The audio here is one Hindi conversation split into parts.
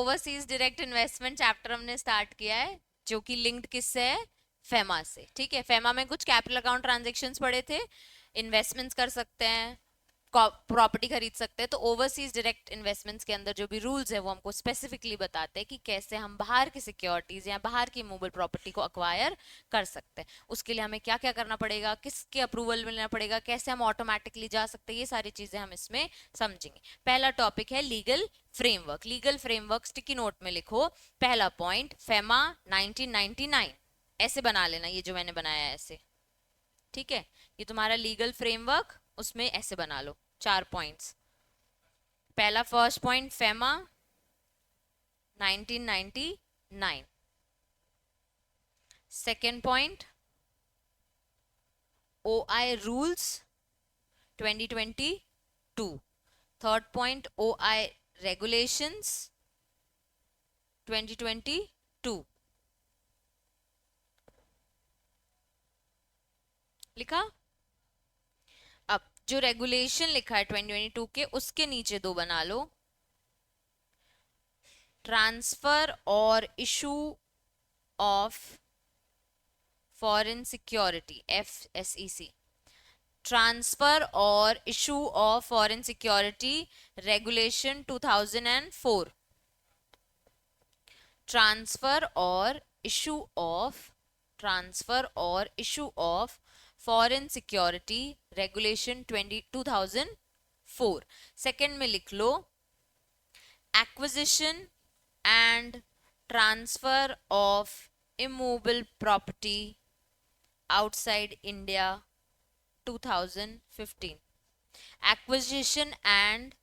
ओवरसीज डायरेक्ट इन्वेस्टमेंट चैप्टर हमने स्टार्ट किया है, जो कि लिंक्ड किससे है, फेमा से। ठीक है, फेमा में कुछ कैपिटल अकाउंट ट्रांजेक्शन्स पड़े थे, इन्वेस्टमेंट्स कर सकते हैं, प्रॉपर्टी खरीद सकते हैं। तो ओवरसीज डायरेक्ट इन्वेस्टमेंट्स के अंदर जो भी रूल्स है वो हमको स्पेसिफिकली बताते हैं कि कैसे हम बाहर की सिक्योरिटीज या बाहर की मूवेबल प्रॉपर्टी को अक्वायर कर सकते हैं। उसके लिए हमें क्या क्या करना पड़ेगा, किसके अप्रूवल मिलना पड़ेगा, कैसे हम ऑटोमेटिकली जा सकते हैं, ये सारी चीजें हम इसमें समझेंगे। पहला टॉपिक है legal framework. Legal framework sticky note में लिखो। पहला पॉइंट, फेमा 1999, ऐसे बना लेना, ये जो मैंने बनाया है ऐसे। ठीक है, ये तुम्हारा लीगल फ्रेमवर्क, उसमें ऐसे बना लो 4 पॉइंट्स। पहला first point, FEMA 1999। Second point, OI rules 2022। Third point, OI regulations 2022। लिखा? अब जो रेगुलेशन लिखा है 2022 के, उसके नीचे दो बना लो, ट्रांसफर और issue of foreign security, FSEC। Transfer और issue of foreign security regulation 2004। Transfer और issue of foreign security regulation 2004। Second में लिख लो, acquisition and transfer of immovable property outside India 2015। Acquisition and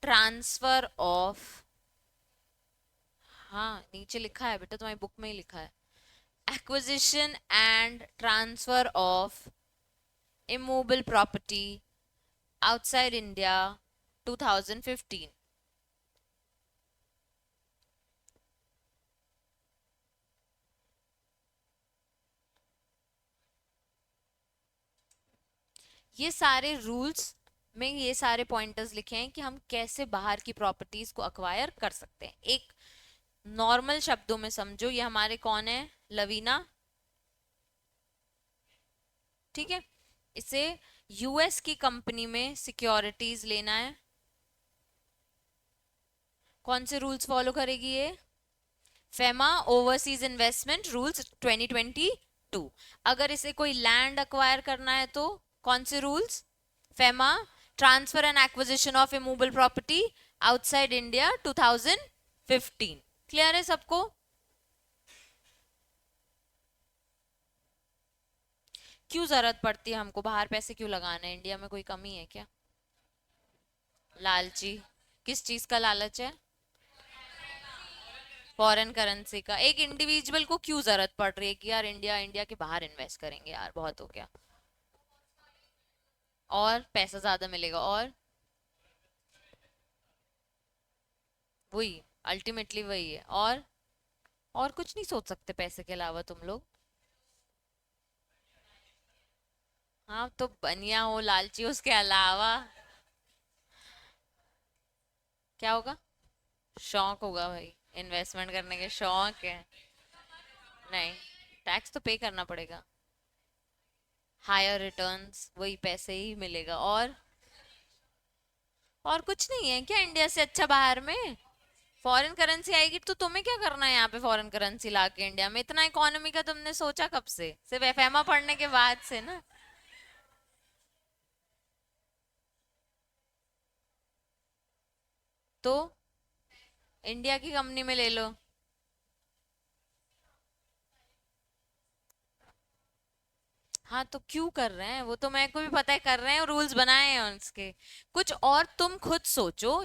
transfer of, हाँ नीचे लिखा है बेटा, तुम्हारी बुक में ही लिखा है, acquisition and transfer of immovable property outside India 2015। ये सारे रूल्स में ये सारे पॉइंटर्स लिखे हैं कि हम कैसे बाहर की प्रॉपर्टीज को अक्वायर कर सकते हैं। एक नॉर्मल शब्दों में समझो, ये हमारे कौन है, लवीना। ठीक है, इसे यूएस की कंपनी में सिक्योरिटीज लेना है। कौन से रूल्स फॉलो करेगी ये, फेमा ओवरसीज इन्वेस्टमेंट रूल्स 2022। अगर इसे कोई लैंड अक्वायर करना है तो कौन से rules, FEMA transfer and acquisition of immovable property outside India 2015। Clear है सबको? क्यों जरूरत पड़ती है हमको बाहर पैसे क्यों लगाना है, इंडिया में कोई कमी है क्या? लालची, किस चीज का लालच है? फॉरेन करेंसी का। एक इंडिविजुअल को क्यों जरूरत पड़ रही है कि यार इंडिया के बाहर इन्वेस्ट करेंगे, यार बहुत हो गया, और पैसा ज्यादा मिलेगा, और वही, अल्टीमेटली वही है। और कुछ नहीं सोच सकते पैसे के अलावा तुम लोग? हाँ तो बनिया हो, लालची हो, उसके अलावा क्या होगा? शौक होगा भाई, इन्वेस्टमेंट करने के शौक है। नहीं, टैक्स तो पे करना पड़ेगा, हायर रिटर्न्स, वही पैसे ही मिलेगा। और कुछ नहीं है क्या इंडिया से अच्छा बाहर में? फॉरेन करेंसी आएगी तो तुम्हें क्या करना है यहाँ पे, फॉरेन करेंसी लाके इंडिया में? इतना इकोनॉमी का तुमने सोचा कब से? सिर्फ एफएमआ पढ़ने के बाद से ना? तो इंडिया की कंपनी में ले लो। हाँ तो क्यों कर रहे हैं, वो तो मेरे को भी पता है कर रहे हैं, रूल्स बनाए हैं उसके। कुछ और तुम खुद सोचो,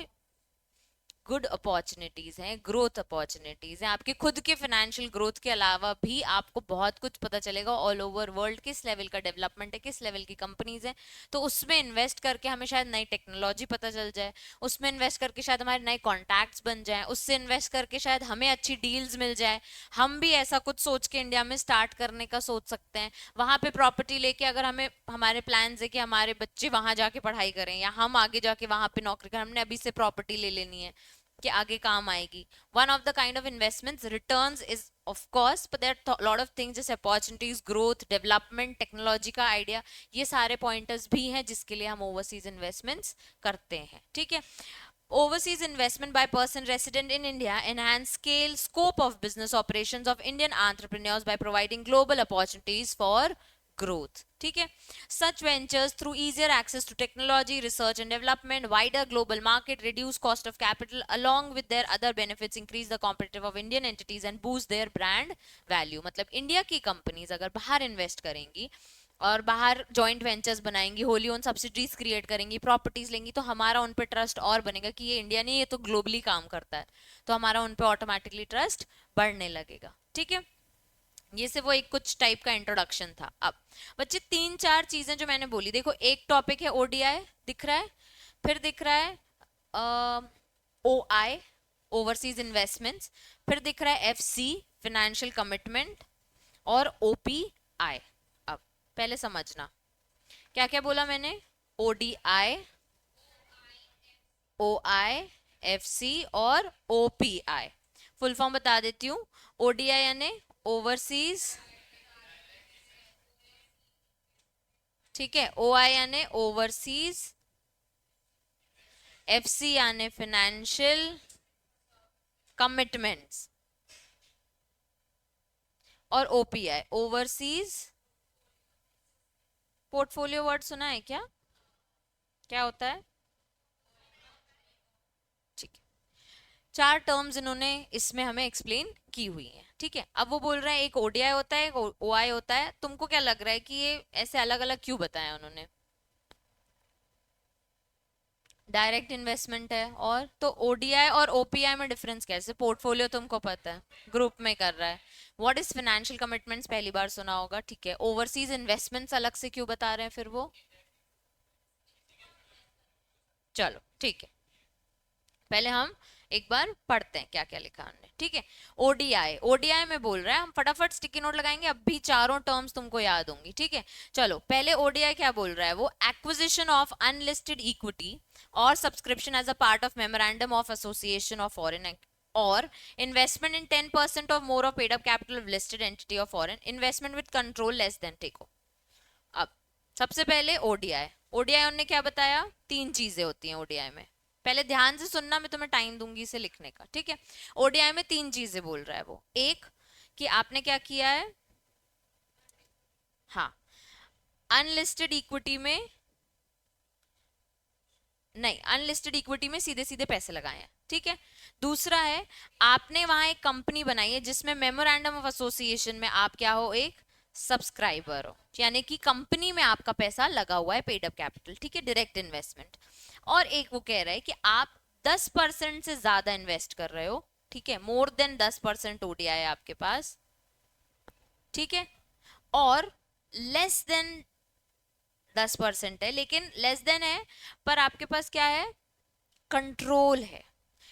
गुड अपॉर्चुनिटीज हैं, ग्रोथ अपॉर्चुनिटीज हैं, आपके खुद के फाइनेंशियल ग्रोथ के अलावा भी आपको बहुत कुछ पता चलेगा ऑल ओवर वर्ल्ड, किस लेवल का डेवलपमेंट है, किस लेवल की कंपनीज हैं। तो उसमें इन्वेस्ट करके हमें शायद नई टेक्नोलॉजी पता चल जाए, उसमें इन्वेस्ट करके शायद हमारे नए कॉन्टैक्ट्स बन जाए, उससे इन्वेस्ट करके शायद हमें अच्छी डील्स मिल जाए। हम भी ऐसा कुछ सोच के इंडिया में स्टार्ट करने का सोच सकते हैं। वहां पे प्रॉपर्टी लेके अगर हमें, हमारे प्लान्स है कि हमारे बच्चे वहां जाके पढ़ाई करें या हम आगे जाके वहां पे नौकरी करें, हमने अभी से प्रॉपर्टी ले लेनी है, कि आगे काम आएगी. One of the kind of investments returns is of course, but there are lot of things जैसे opportunities, growth, development, technology का idea, ये सारे pointers भी हैं जिसके लिए हम overseas investments करते हैं. ठीक है. Overseas investment by person resident in India enhance scale scope of business operations of Indian entrepreneurs by providing global opportunities for growth. ठीक है. Such ventures through easier access to technology, research and development, wider global market, reduce cost of capital, along with their other benefits increase the competitive of Indian entities and boost their brand value. मतलब इंडिया की कंपनीज अगर बाहर इन्वेस्ट करेंगी और बाहर जॉइंट वेंचर्स बनाएंगी, होली ओन सब्सिडीज क्रिएट करेंगी, प्रॉपर्टीज लेंगी, तो हमारा उन पे ट्रस्ट और बनेगा कि ये इंडिया नहीं, ये तो ग्लोबली काम करता है, तो हमारा उन पे ऑटोमेटिकली ट्रस्ट बढ़ने लगेगा. ठीक है. ये से वो एक कुछ टाइप का इंट्रोडक्शन था. अब बच्चे 3-4 चीजें जो मैंने बोली, देखो एक टॉपिक है ओडीआई दिख रहा है, फिर दिख रहा है ओआई ओवरसीज इन्वेस्टमेंट्स, फिर दिख रहा है एफसी फाइनेंशियल कमिटमेंट और ओपीआई. अब पहले समझना क्या क्या बोला मैंने. ओडीआई, ओआई, एफसी और ओपीआई. फुल फॉर्म बता देती हूँ. ओडीआई यानी ओवरसीज, ठीक है. ओआई यानी ओवरसीज, एफसी यानी फाइनेंशियल कमिटमेंट्स और ओपीआई ओवरसीज पोर्टफोलियो. वर्ड सुना है क्या? क्या होता है? ठीक है. 4 टर्म्स इन्होंने इसमें हमें एक्सप्लेन की हुई है. ठीक है. अब वो बोल रहे हैं एक ओडीआई होता है, एक ओआई होता है. तुमको क्या लग रहा है कि ये ऐसे अलग अलग क्यों बताया उन्होंने? डायरेक्ट इन्वेस्टमेंट है, और तो ओडीआई और ओपीआई में डिफरेंस कैसे? पोर्टफोलियो तुमको पता है, ग्रुप में कर रहा है. व्हाट इज फाइनेंशियल कमिटमेंट्स पहली बार सुना होगा. ठीक है. ओवरसीज इन्वेस्टमेंट्स अलग से क्यों बता रहे हैं फिर वो? चलो ठीक है, पहले हम एक बार पढ़ते हैं क्या क्या लिखा हमने. ठीक है. ओडीआई, ओडीआई में बोल रहा है, हम फटाफट स्टिकी नोट लगाएंगे, अब भी चारों टर्म्स तुमको याद होंगी. ठीक है. चलो पहले ओडीआई क्या बोल रहा है वो. एक्विजिशन ऑफ अनलिस्टेड इक्विटी और subscription as a part of memorandum of association of foreign और investment in 10% or more of paid up capital of listed entity or foreign investment with control less than टेको. अब सबसे पहले ओडीआई. ओडीआई उन्होंने क्या बताया? 3 चीजें होती हैं ओडीआई में. पहले ध्यान से सुनना, मैं तुम्हें टाइम दूंगी इसे लिखने का. ठीक है. ओडीआई में 3 चीजें बोल रहा है वो. एक कि आपने क्या किया है, हाँ, अनलिस्टेड इक्विटी में नहीं, अनलिस्टेड इक्विटी में सीधे सीधे पैसे लगाए हैं. ठीक है. दूसरा है आपने वहां एक कंपनी बनाई है जिसमें मेमोरेंडम ऑफ एसोसिएशन में आप क्या हो, एक सब्सक्राइबर हो, यानी कि कंपनी में आपका पैसा लगा हुआ है, पेड अप कैपिटल. ठीक है. Direct investment. और एक वो कह रहा है कि आप 10% से ज्यादा इन्वेस्ट कर रहे हो. ठीक है. मोर देन 10% ओडीआई है आपके पास. ठीक है. और लेस देन 10% है, लेकिन लेस देन है पर आपके पास क्या है, कंट्रोल है.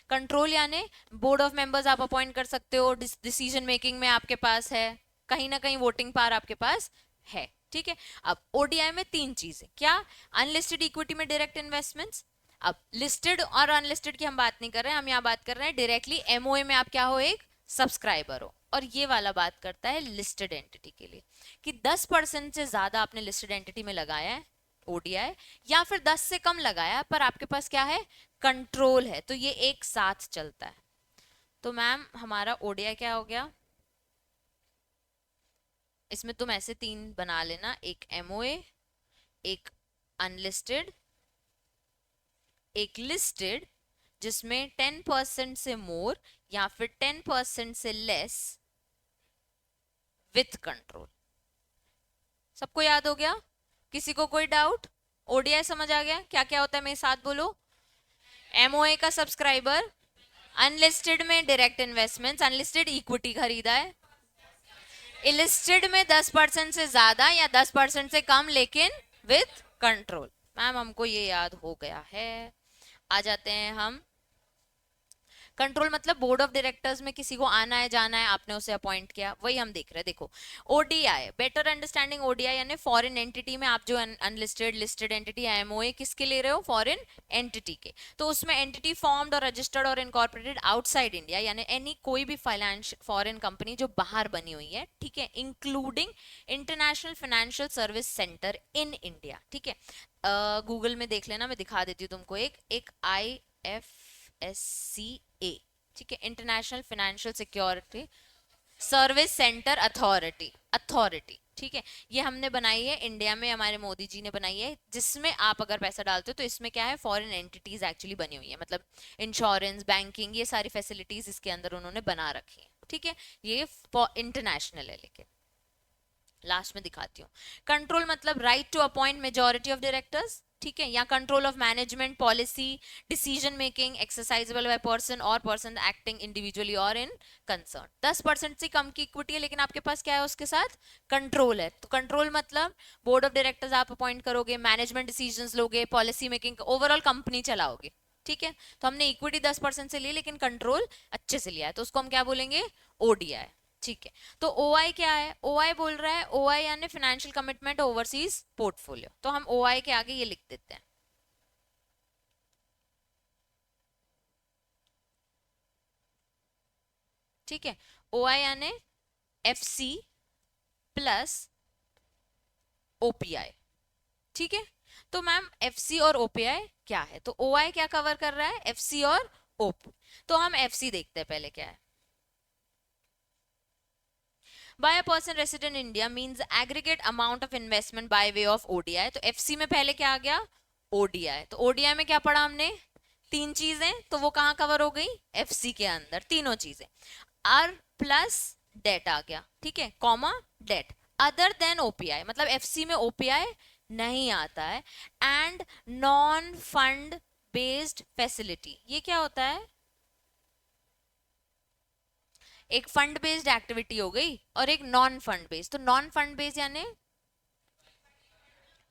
कंट्रोल यानी बोर्ड ऑफ मेंबर्स आप अपॉइंट कर सकते हो, डिसीजन मेकिंग में आपके पास है, कहीं ना कहीं वोटिंग पावर आपके पास है. ठीक है. अब ओडीआई में 3 चीजें क्या? अनलिस्टेड इक्विटी में डायरेक्ट इन्वेस्टमेंट्स. अब लिस्टेड और अनलिस्टेड की हम बात नहीं कर रहे हैं, हम यहाँ बात कर रहे हैं डायरेक्टली एमओए में आप क्या हो, एक सब्सक्राइबर हो. और ये वाला बात करता है लिस्टेड एंटिटी के लिए कि 10% से ज्यादा आपने लिस्टेड एंटिटी में लगाया है ओडीआई, या फिर 10 से कम लगाया पर आपके पास क्या है, कंट्रोल है, तो ये एक साथ चलता है. तो मैम हमारा ओडीआई क्या हो गया, इसमें तुम ऐसे 3 बना लेना, एक एमओए, एक अनलिस्टेड, एक लिस्टेड, जिसमें 10% से मोर या फिर 10% से लेस विथ कंट्रोल. सबको याद हो गया? किसी को कोई डाउट? ओडीआई समझ आ गया क्या क्या होता है? मेरे साथ बोलो. एमओए का सब्सक्राइबर, अनलिस्टेड में डायरेक्ट इन्वेस्टमेंट्स, अनलिस्टेड इक्विटी खरीदा है, इलिस्टेड में 10% से ज्यादा या 10% से कम लेकिन विथ कंट्रोल. मैम हमको ये याद हो गया है. आ जाते हैं हम कंट्रोल मतलब बोर्ड ऑफ डायरेक्टर्स में किसी को आना है जाना है, आपने उसे अपॉइंट किया, वही हम देख रहे हैं। देखो ओडीआई, बेटर अंडरस्टैंडिंग ओडीआई यानी फॉरेन एंटिटी में आप जो अनलिस्टेड लिस्टेड एंटिटी एमओए किसके ले रहे हो, फॉरेन एंटिटी के। तो उसमें एंटिटी फॉर्म्ड और रजिस्टर्ड और इनकॉर्पोरेटेड आउटसाइड इंडिया, यानी एनी कोई भी फाइनेंशियल फॉरेन कंपनी जो बाहर बनी हुई है, ठीक है, including international financial service centre in India, ठीक है। गूगल में देख लेना, मैं दिखा देती हूँ तुमको। एक IFSCA, ठीक है, international financial security service centre authority, ठीक है। ये हमने बनाई है इंडिया में, हमारे मोदी जी ने बनाई है, जिसमें आप अगर पैसा डालते हो तो इसमें क्या है, फॉरेन एंटिटीज एक्चुअली बनी हुई है, मतलब इंश्योरेंस, बैंकिंग, ये सारी फैसिलिटीज इसके अंदर उन्होंने बना रखी है, ठीक है। ये इंटरनेशनल है। लेकिन लास्ट में दिखाती हूँ। कंट्रोल मतलब right to appoint majority of directors, ठीक है, या control of management policy decision making exercisable by person और पर्सन एक्टिंग इंडिविजुअली और इन कंसर्न। 10% से कम की इक्विटी है, लेकिन आपके पास क्या है, उसके साथ कंट्रोल है। तो कंट्रोल मतलब बोर्ड ऑफ डायरेक्टर्स आप अपॉइंट करोगे, मैनेजमेंट डिसीजंस लोगे, पॉलिसी मेकिंग, ओवरऑल कंपनी चलाओगे, ठीक है। तो हमने इक्विटी 10% से ली, लेकिन कंट्रोल अच्छे से लिया है, तो उसको हम क्या बोलेंगे, ओडीआई, ठीक है। तो ओआई क्या है, ओआई बोल रहा है, ओआई यानी फाइनेंशियल कमिटमेंट ओवरसीज पोर्टफोलियो, तो हम ओआई के आगे ये लिख देते हैं, ठीक है। ओआई यानी एफसी प्लस ओपीआई, ठीक है। तो मैम एफसी और ओपीआई क्या है, तो ओआई क्या कवर कर रहा है, एफसी और ओप। तो हम एफसी देखते हैं पहले क्या है। By a person resident in India means aggregate amount of investment by way of ODI। तो FC में पहले क्या आ गया, ODI। तो ODI में क्या पढ़ा हमने, तीन चीजें, तो वो कहाँ कवर हो गई, FC के अंदर तीनों चीजें। R प्लस डेट आ गया, ठीक है, comma debt, other than OPI, मतलब FC में OPI नहीं आता है। And non fund based facility, ये क्या होता है, एक फंड बेस्ड एक्टिविटी हो गई और एक नॉन फंड बेस्ड। तो नॉन फंड बेस्ड यानी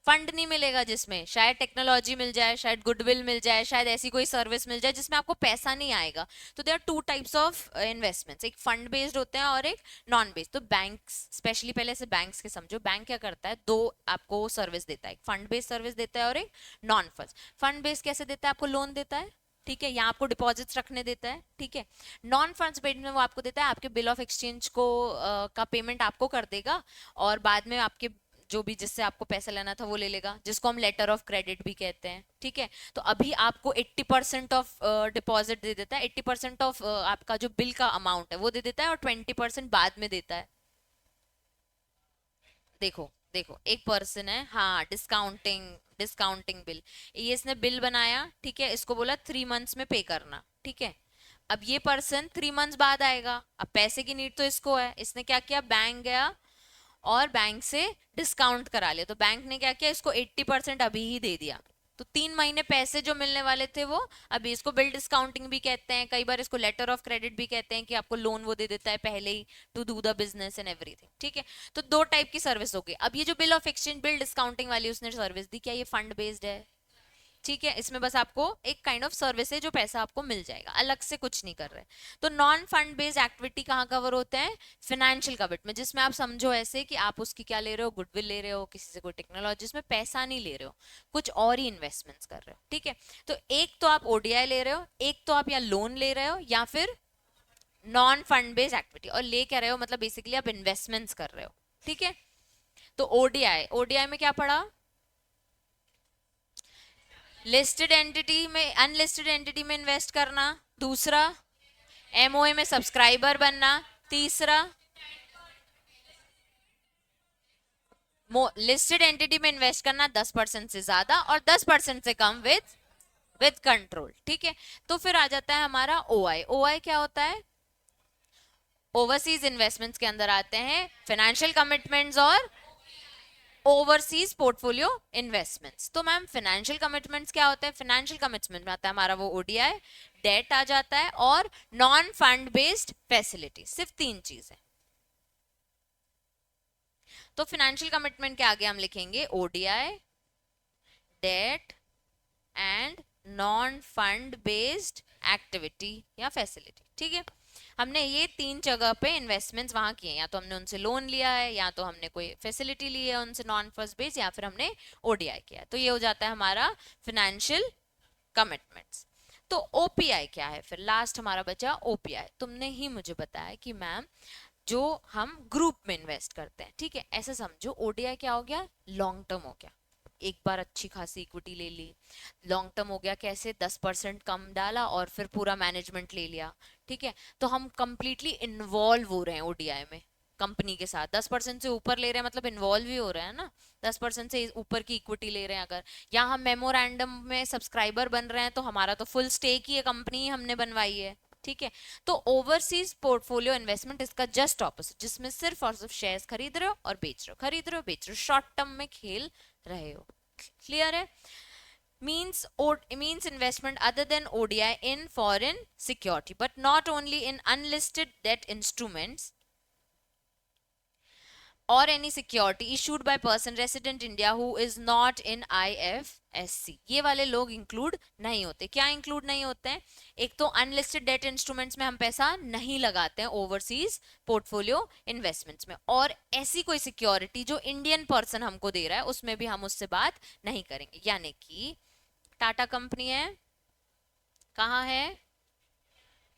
फंड नहीं मिलेगा, जिसमें शायद टेक्नोलॉजी मिल जाए, शायद गुडविल मिल जाए, शायद ऐसी कोई सर्विस मिल जाए जिसमें आपको पैसा नहीं आएगा। तो there are two types of investments, एक फंड बेस्ड होते हैं और एक नॉन बेस्ड। तो बैंक्स स्पेशली, पहले से बैंक्स के समझो, बैंक क्या करता है, दो आपको सर्विस देता है, एक फंड बेस्ड सर्विस देता है और एक नॉन फंड। फंड बेस्ड कैसे देता है, आपको लोन देता है, ठीक है, यहाँ आपको डिपॉजिट्स रखने देता है, ठीक है। नॉन फंड्स बेस्ड में वो आपको देता है, आपके बिल ऑफ एक्सचेंज को का पेमेंट आपको कर देगा, और बाद में आपके जो भी जिससे आपको पैसा लेना था वो ले लेगा, जिसको हम लेटर ऑफ क्रेडिट भी कहते हैं, ठीक है। तो अभी आपको 80% ऑफ डिपॉजिट दे देता है, 80% ऑफ आपका जो बिल का अमाउंट है वो दे देता है, और 20% बाद में देता है। देखो देखो, एक पर्सन है, हाँ, डिस्काउंटिंग डिस्काउंटिंग बिल, ये इसने बिल बनाया, ठीक है, इसको बोला 3 मंथ्स में पे करना, ठीक है। अब ये पर्सन 3 मंथ्स बाद आएगा, अब पैसे की नीड तो इसको है, इसने क्या किया, बैंक गया और बैंक से डिस्काउंट करा लिया। तो बैंक ने क्या किया, इसको 80% अभी ही दे दिया। तो 3 महीने पैसे जो मिलने वाले थे वो अभी, इसको बिल डिस्काउंटिंग भी कहते हैं, कई बार इसको लेटर ऑफ क्रेडिट भी कहते हैं, कि आपको लोन वो दे देता है पहले ही to do the business and everything, ठीक है। तो दो टाइप की सर्विस हो गई। अब ये जो bill of exchange, bill discounting वाली उसने सर्विस दी, क्या ये फंड बेस्ड है, ठीक है। इसमें बस आपको एक काइंड ऑफ सर्विस है, जो पैसा आपको मिल जाएगा, अलग से कुछ नहीं कर रहे। तो नॉन फंड बेस्ड एक्टिविटी कहाँ कवर होते हैं, फाइनेंशियल कमिटमेंट, जिसमें आप समझो ऐसे कि आप उसकी क्या ले रहे हो, गुडविल ले रहे हो, किसी से कोई टेक्नोलॉजी, जिसमें पैसा नहीं ले रहे हो, कुछ और ही इन्वेस्टमेंट्स कर रहे हो, ठीक है। तो एक तो आप ओडीआई ले रहे हो, एक तो आप या लोन ले रहे हो, या फिर नॉन फंड बेस्ड एक्टिविटी, और ले क्या रहे हो, मतलब बेसिकली आप इन्वेस्टमेंट्स कर रहे हो, ठीक है। तो ओडीआई, ओडीआई में क्या पढ़ा, लिस्टेड एंटिटी में, अनलिस्टेड एंटिटी में इन्वेस्ट करना, दूसरा एमओए में सब्सक्राइबर बनना, तीसरा लिस्टेड एंटिटी में इन्वेस्ट करना 10% से ज्यादा और 10% से कम विद कंट्रोल, ठीक है। तो फिर आ जाता है हमारा ओआई। ओआई क्या होता है, ओवरसीज इन्वेस्टमेंट्स के अंदर आते हैं फाइनेंशियल कमिटमेंट्स और ओवरसीज पोर्टफोलियो इन्वेस्टमेंट्स। तो मैम फाइनेंशियल कमिटमेंट्स क्या होता है, फाइनेंशियल कमिटमेंट में आता है हमारा वो ओडीआई, डेट आ जाता है, और नॉन फंड बेस्ड फैसिलिटी, सिर्फ तीन चीज है। तो फाइनेंशियल कमिटमेंट के आगे हम लिखेंगे ODI, debt and non fund based activity या फैसिलिटी। ठीक है, हमने ये 3 जगह पे इन्वेस्टमेंट्स वहां किए, या तो हमने उनसे लोन लिया है, या तो हमने कोई फैसिलिटी ली है उनसे नॉन फर्स्ट बेस, या फिर हमने ओडीआई किया है। तो ये हो जाता है हमारा फाइनेंशियल कमिटमेंट्स। तो ओपीआई क्या है, फिर लास्ट हमारा बचा ओपीआई। तुमने ही मुझे बताया कि मैम जो हम ग्रुप में इन्वेस्ट करते हैं, ठीक है, ऐसा समझो ओडीआई क्या हो गया, लॉन्ग टर्म हो गया, एक बार अच्छी खासी इक्विटी ले ली। लॉन्ग टर्म हो गया कैसे, 10% कम डाला और फिर पूरा मैनेजमेंट ले लिया। ठीक है, तो हम कंप्लीटली इन्वॉल्व हो रहे हैं ओडीआई में कंपनी के साथ। 10% से ऊपर ले रहे हैं मतलब इन्वॉल्व ही हो रहे हैं ना, 10% से ऊपर की इक्विटी ले रहे हैं अगर, या हम मेमोरेंडम में सब्सक्राइबर बन रहे हैं तो हमारा तो फुल स्टेक ही है, कंपनी हमने बनवाई है। ठीक है, तो ओवरसीज पोर्टफोलियो इन्वेस्टमेंट इसका जस्ट ऑपोजिट, जिसमें सिर्फ और सिर्फ शेयर्स खरीद रहे हो और बेच रहे हो, खरीद रहे हो बेच रहे हो, शॉर्ट टर्म में खेल रहे हो। क्लियर है? means investment other than ODI in foreign security, but not only in unlisted debt instruments or any security issued by person resident India who is not in IFSC। ये वाले लोग इंक्लूड नहीं होते। क्या इंक्लूड नहीं होते हैं? एक तो अनलिस्टेड डेट इंस्ट्रूमेंट्स में हम पैसा नहीं लगाते हैं ओवरसीज पोर्टफोलियो इन्वेस्टमेंट्स में, और ऐसी कोई सिक्योरिटी जो इंडियन पर्सन हमको दे रहा है उसमें भी हम उससे बात नहीं करेंगे। यानी कि टाटा कंपनी है, कहाँ है,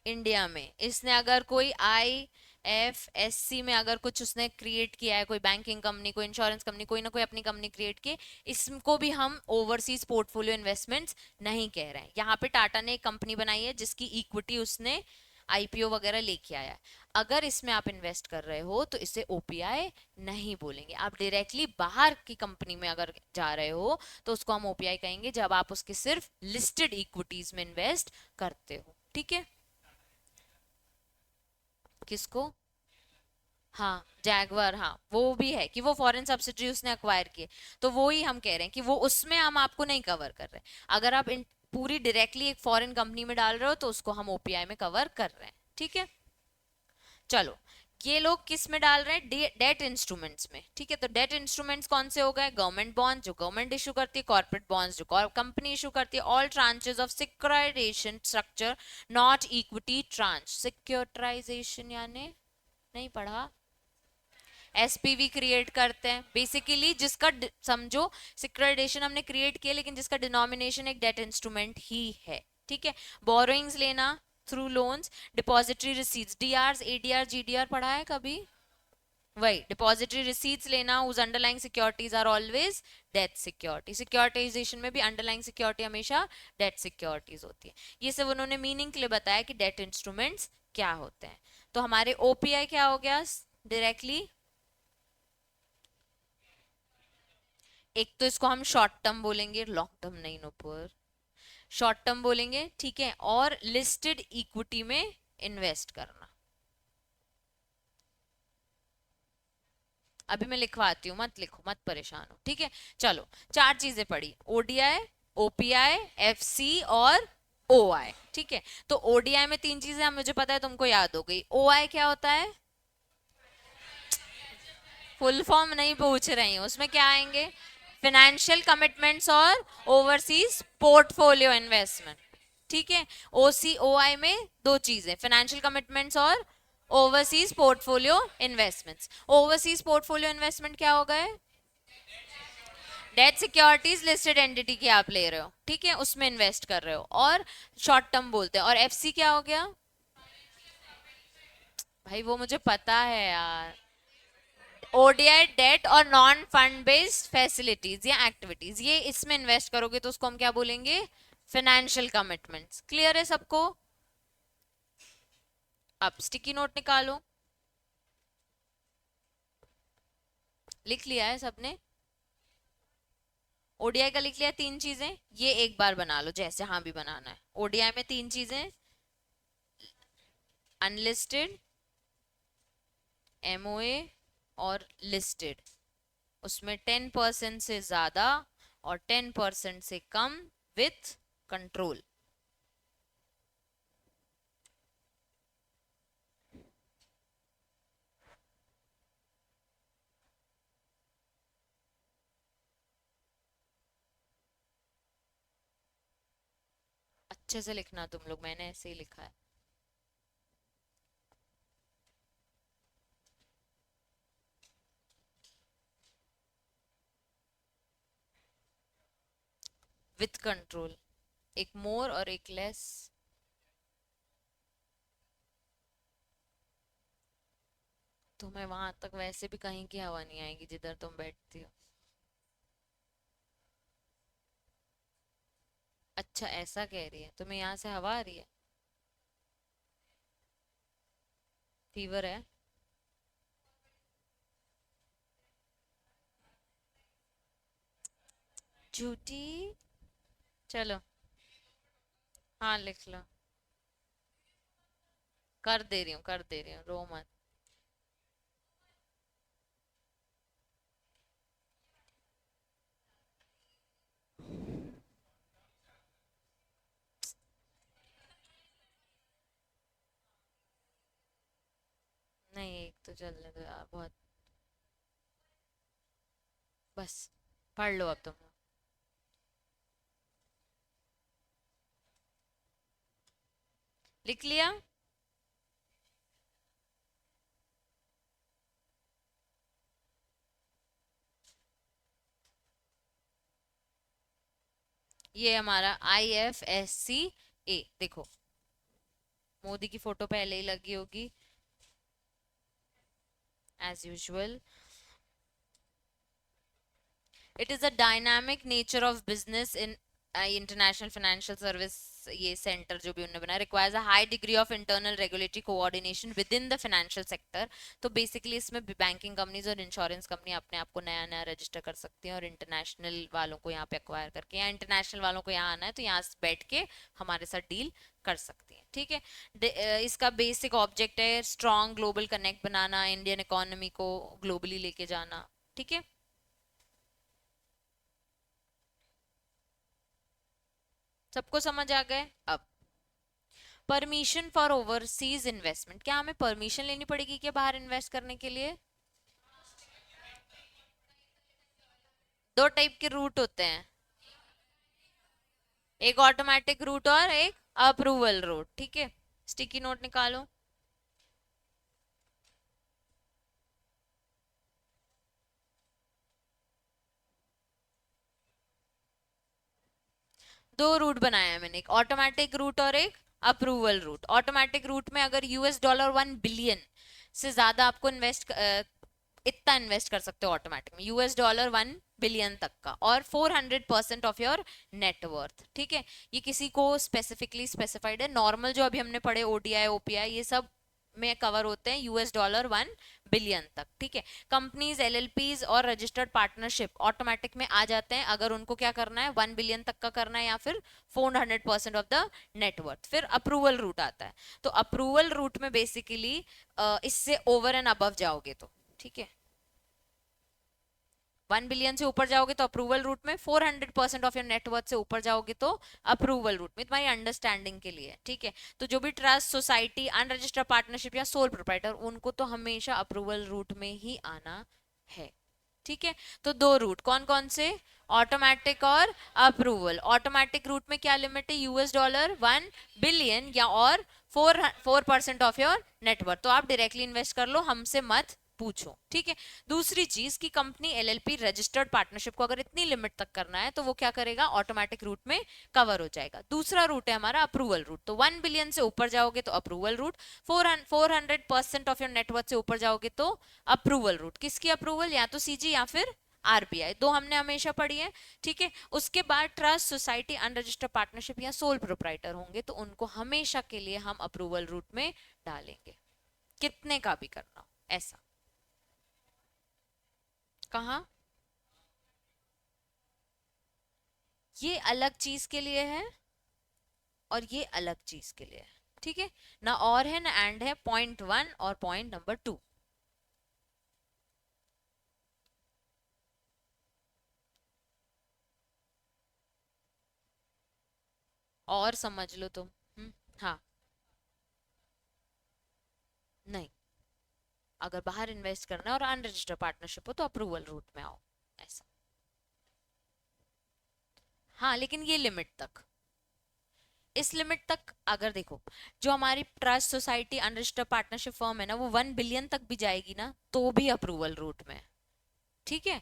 इंडिया में। इसने अगर कोई IFSC में अगर कुछ उसने क्रिएट किया है, कोई बैंकिंग कंपनी, कोई इंश्योरेंस कंपनी, कोई ना कोई अपनी कंपनी क्रिएट की, इसको भी हम ओवरसीज पोर्टफोलियो इन्वेस्टमेंट्स नहीं कह रहे हैं। यहाँ पे टाटा ने एक कंपनी बनाई है जिसकी इक्विटी उसने आईपीओ वगैरह लेके आया है। अगर इसमें आप इन्वेस्ट कर रहे हो तो इसे ओपीआई नहीं बोलेंगे। आप डायरेक्टली बाहर की कंपनी में अगर जा रहे हो तो उसको हम ओपीआई कहेंगे जब आप उसके सिर्फ लिस्टेड इक्विटीज में इन्वेस्ट करते हो। ठीक है, किसको? हाँ, जैगवर, हाँ वो भी है कि वो फॉरेन सब्सिडी उसने अक्वायर किए, तो वो ही हम कह रहे हैं कि वो उसमें हम आपको नहीं कवर कर रहे। अगर आप इन पूरी डायरेक्टली एक फॉरेन कंपनी में डाल रहे हो तो उसको हम ओपीआई में कवर कर रहे हैं। ठीक है, चलो ये लोग किस में डाल रहे हैं, डेट इंस्ट्रूमेंट्स में। ठीक है, तो डेट इंस्ट्रूमेंट्स कौन से हो गए, गवर्नमेंट बॉन्ड जो गवर्नमेंट इशू करती है, कॉर्पोरेट बॉन्ड्स जो कंपनी इशू करती है, all tranches of securitisation structure not equity tranche. Securitisation यानी नहीं पढ़ा, एसपीवी क्रिएट करते हैं बेसिकली, जिसका समझो सिक्योराइजेशन हमने क्रिएट किया लेकिन जिसका डिनोमिनेशन एक डेट इंस्ट्रूमेंट ही है। ठीक है, बोरोइंग्स लेना through loans, depository receipts, DR ADR GDR पढ़ा है कभी? वही डिपॉजिटरी रिसीट्स लेना, उस underlying securities are always debt security. Securitisation में भी अंडरलाइंग सिक्योरिटी हमेशा डेट सिक्योरिटीज होती है। ये सब उन्होंने मीनिंग के लिए बताया कि डेट इंस्ट्रूमेंट्स क्या होते हैं। तो हमारे ओपीआई क्या हो गया डायरेक्टली, एक तो इसको हम शॉर्ट टर्म बोलेंगे, लॉन्ग टर्म नहीं नुपुर, शॉर्ट टर्म बोलेंगे। ठीक है, और लिस्टेड इक्विटी में इन्वेस्ट करना। अभी मैं लिखवाती हूँ, मत लिखो, मत परेशान हो। ठीक है, चलो 4 चीजें पढ़ी, ओडीआई, ओपीआई, एफसी और ओआई। ठीक है, तो ओडीआई में 3 चीजें मुझे पता है तुमको याद हो गई। ओआई क्या होता है, फुल फॉर्म नहीं पूछ रही हूँ, उसमें क्या आएंगे, फाइनेंशियल कमिटमेंट्स और ओवरसीज पोर्टफोलियो इन्वेस्टमेंट। ठीक है, ओसीओआई में 2 चीजें, फाइनेंशियल कमिटमेंट्स और overseas portfolio investments. Overseas portfolio investment क्या हो गए, डेट सिक्योरिटीज लिस्टेड एंटिटी की आप ले रहे हो, ठीक है, उसमें इन्वेस्ट कर रहे हो, और शॉर्ट टर्म बोलते हैं। और एफसी क्या हो गया, भाई वो मुझे पता है यार, ओडीआई डेट और नॉन फंड बेस्ड फैसिलिटीज या एक्टिविटीज, ये इसमें इन्वेस्ट करोगे तो उसको हम क्या बोलेंगे, फाइनेंशियल कमिटमेंट्स। क्लियर है सबको? अब स्टिकी नोट निकालो, लिख लिया है सबने? ओडीआई का लिख लिया 3 चीजें, ये एक बार बना लो जैसे हाँ भी बनाना है। ओडीआई में 3 चीजें, अनलिस्टेड, एमओए और लिस्टेड, उसमें 10% से ज्यादा और 10% से कम विथ कंट्रोल। अच्छे से लिखना तुम लोग, मैंने ऐसे ही लिखा है। विथ कंट्रोल, एक मोर और एक लेस। तुम्हें वहां तक वैसे भी कहीं की हवा नहीं आएगी जिधर तुम बैठती हो। अच्छा ऐसा कह रही है, तुम्हें यहाँ से हवा आ रही है? फीवर है? झूठी। चलो। हाँ लिख लो। कर दे रही हूँ, कर दे रही हूँ, रो मत। नहीं एक तो चलने दो यार, बहुत। बस पढ़ लो अब तुम। लिख लिया? ये हमारा IFSC देखो, मोदी की फोटो पहले ही लगी होगी as usual. It is a dynamic nature of business in international financial service. ये सेंटर जो भी उन्होंने बनाया requires a high degree of internal regulatory coordination within the financial sector. तो बेसिकली इसमें बैंकिंग कंपनीज और इंश्योरेंस कंपनी अपने आप को नया नया रजिस्टर कर सकती हैं, और इंटरनेशनल वालों को यहाँ पे एक्वायर करके, या इंटरनेशनल वालों को यहाँ आना है तो यहाँ बैठ के हमारे साथ डील कर सकती हैं। ठीक है। इसका बेसिक ऑब्जेक्ट है स्ट्रॉन्ग ग्लोबल कनेक्ट बनाना, इंडियन इकोनॉमी को ग्लोबली लेके जाना। ठीक है। सबको समझ आ गए अब? परमिशन फॉर ओवरसीज इन्वेस्टमेंट, क्या हमें परमिशन लेनी पड़ेगी क्या बाहर इन्वेस्ट करने के लिए? दो टाइप के रूट होते हैं, एक ऑटोमेटिक रूट और एक अप्रूवल रूट। ठीक है, स्टिकी नोट निकालो। दो रूट बनाया है मैंने, एक ऑटोमेटिक रूट और एक अप्रूवल रूट। ऑटोमेटिक रूट में अगर US$ 1 बिलियन से ज्यादा आपको इतना इन्वेस्ट कर सकते हो ऑटोमेटिक में, US$ 1 बिलियन तक का, और 400% ऑफ योर नेटवर्थ। ठीक है। ये किसी को स्पेसिफिकली स्पेसिफाइड है, नॉर्मल जो अभी हमने पढ़े ODI OPI ये सब में कवर होते हैं US$ 1 बिलियन तक। ठीक है। कंपनीज LLPs और रजिस्टर्ड पार्टनरशिप ऑटोमेटिक में आ जाते हैं अगर उनको क्या करना है, 1 बिलियन तक का करना है, या फिर 400% ऑफ द नेटवर्थ। फिर अप्रूवल रूट आता है। तो अप्रूवल रूट में बेसिकली इससे ओवर एंड अबव जाओगे तो, ठीक है, 1 बिलियन से ऊपर जाओगे तो अप्रूवल रूट में, 400% ऑफ योर नेटवर्थ से ऊपर जाओगे तो अप्रूवल रूट में। तुम्हारी अंडरस्टैंडिंग के लिए। ठीक है। तो जो भी ट्रस्ट, सोसाइटी, अनरजिस्टर्ड पार्टनरशिप या सोल प्रोप्राइटर, उनको तो हमेशा अप्रूवल रूट में ही आना है। ठीक है। तो दो रूट कौन कौन से? ऑटोमेटिक और अप्रूवल। ऑटोमेटिक रूट में क्या लिमिट है? US$ 1 बिलियन या और 4% ऑफ योर नेटवर्थ। तो आप डायरेक्टली इन्वेस्ट कर लो, हमसे मत पूछो। ठीक है। दूसरी चीज की कंपनी LLP रजिस्टर्ड पार्टनरशिप को अगर इतनी लिमिट तक करना है तो वो क्या करेगा, ऑटोमेटिक रूट में कवर हो जाएगा। दूसरा रूट है हमारा अप्रूवल रूट। तो 1 बिलियन से ऊपर जाओगे तो approval route, 400% of your net worth से ऊपर जाओगे तो अप्रूवल रूट। किसकी अप्रूवल? या तो CG या फिर RBI, दो हमने हमेशा पढ़ी है। ठीक है। उसके बाद ट्रस्ट, सोसाइटी, अनरजिस्टर्ड पार्टनरशिप या सोल प्रोप्राइटर होंगे तो उनको हमेशा के लिए हम अप्रूवल रूट में डालेंगे, कितने का भी करना हो। ऐसा कहा? ये अलग चीज के लिए है और ये अलग चीज के लिए है। ठीक है। ना और है ना एंड है, पॉइंट 1 और पॉइंट नंबर 2। और समझ लो तुम। हाँ। नहीं, अगर बाहर इन्वेस्ट करना है और अनरजिस्टर्ड पार्टनरशिप हो तो अप्रूवल रूट में आओ। ऐसा। हाँ लेकिन ये लिमिट तक, इस लिमिट तक अगर देखो, जो हमारी trust society unregistered partnership firm है ना, वो 1 बिलियन तक भी जाएगी ना तो भी अप्रूवल रूट में है। ठीक है,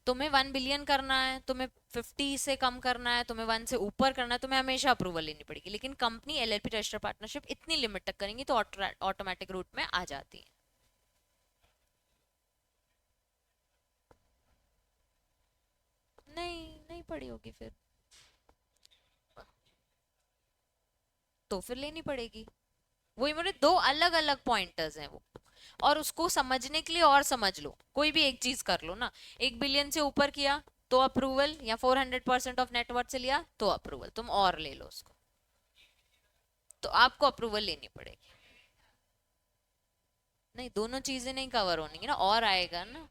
तुम्हें 1 बिलियन करना है, तुम्हें 50 से कम करना है, तुम्हें 1 से ऊपर करना है, तुम्हें हमेशा अप्रूवल लेनी पड़ेगी। लेकिन कंपनी एलएलपी रजिस्टर्ड पार्टनरशिप इतनी लिमिट तक करेंगी तो ऑटोमेटिक रूट में आ जाती है। नहीं, नहीं पड़ी होगी फिर, तो फिर लेनी पड़ेगी। वही मेरे दो अलग अलग पॉइंटर्स हैं वो, और उसको समझने के लिए और समझ लो, कोई भी एक चीज कर लो ना। 1 बिलियन से ऊपर किया तो अप्रूवल, या 400% ऑफ नेटवर्थ से लिया तो अप्रूवल, तुम और ले लो उसको, तो आपको अप्रूवल लेनी पड़ेगी। नहीं, दोनों चीजें नहीं कवर होनी ना, और आएगा ना।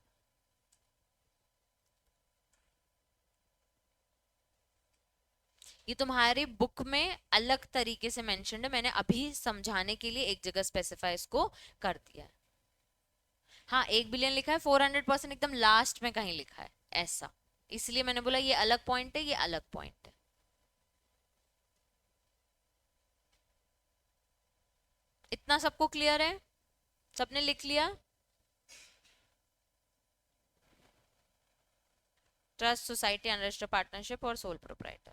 ये तुम्हारी बुक में अलग तरीके से मेंशन्ड है, मैंने अभी समझाने के लिए एक जगह स्पेसिफाई इसको कर दिया है। हाँ, 1 बिलियन लिखा है, 400% एकदम लास्ट में कहीं लिखा है ऐसा, इसलिए मैंने बोला ये अलग पॉइंट है, ये अलग पॉइंट है। इतना सबको क्लियर है? सबने लिख लिया? ट्रस्ट सोसाइटी अनरजिस्टर्ड पार्टनरशिप और sole proprietor.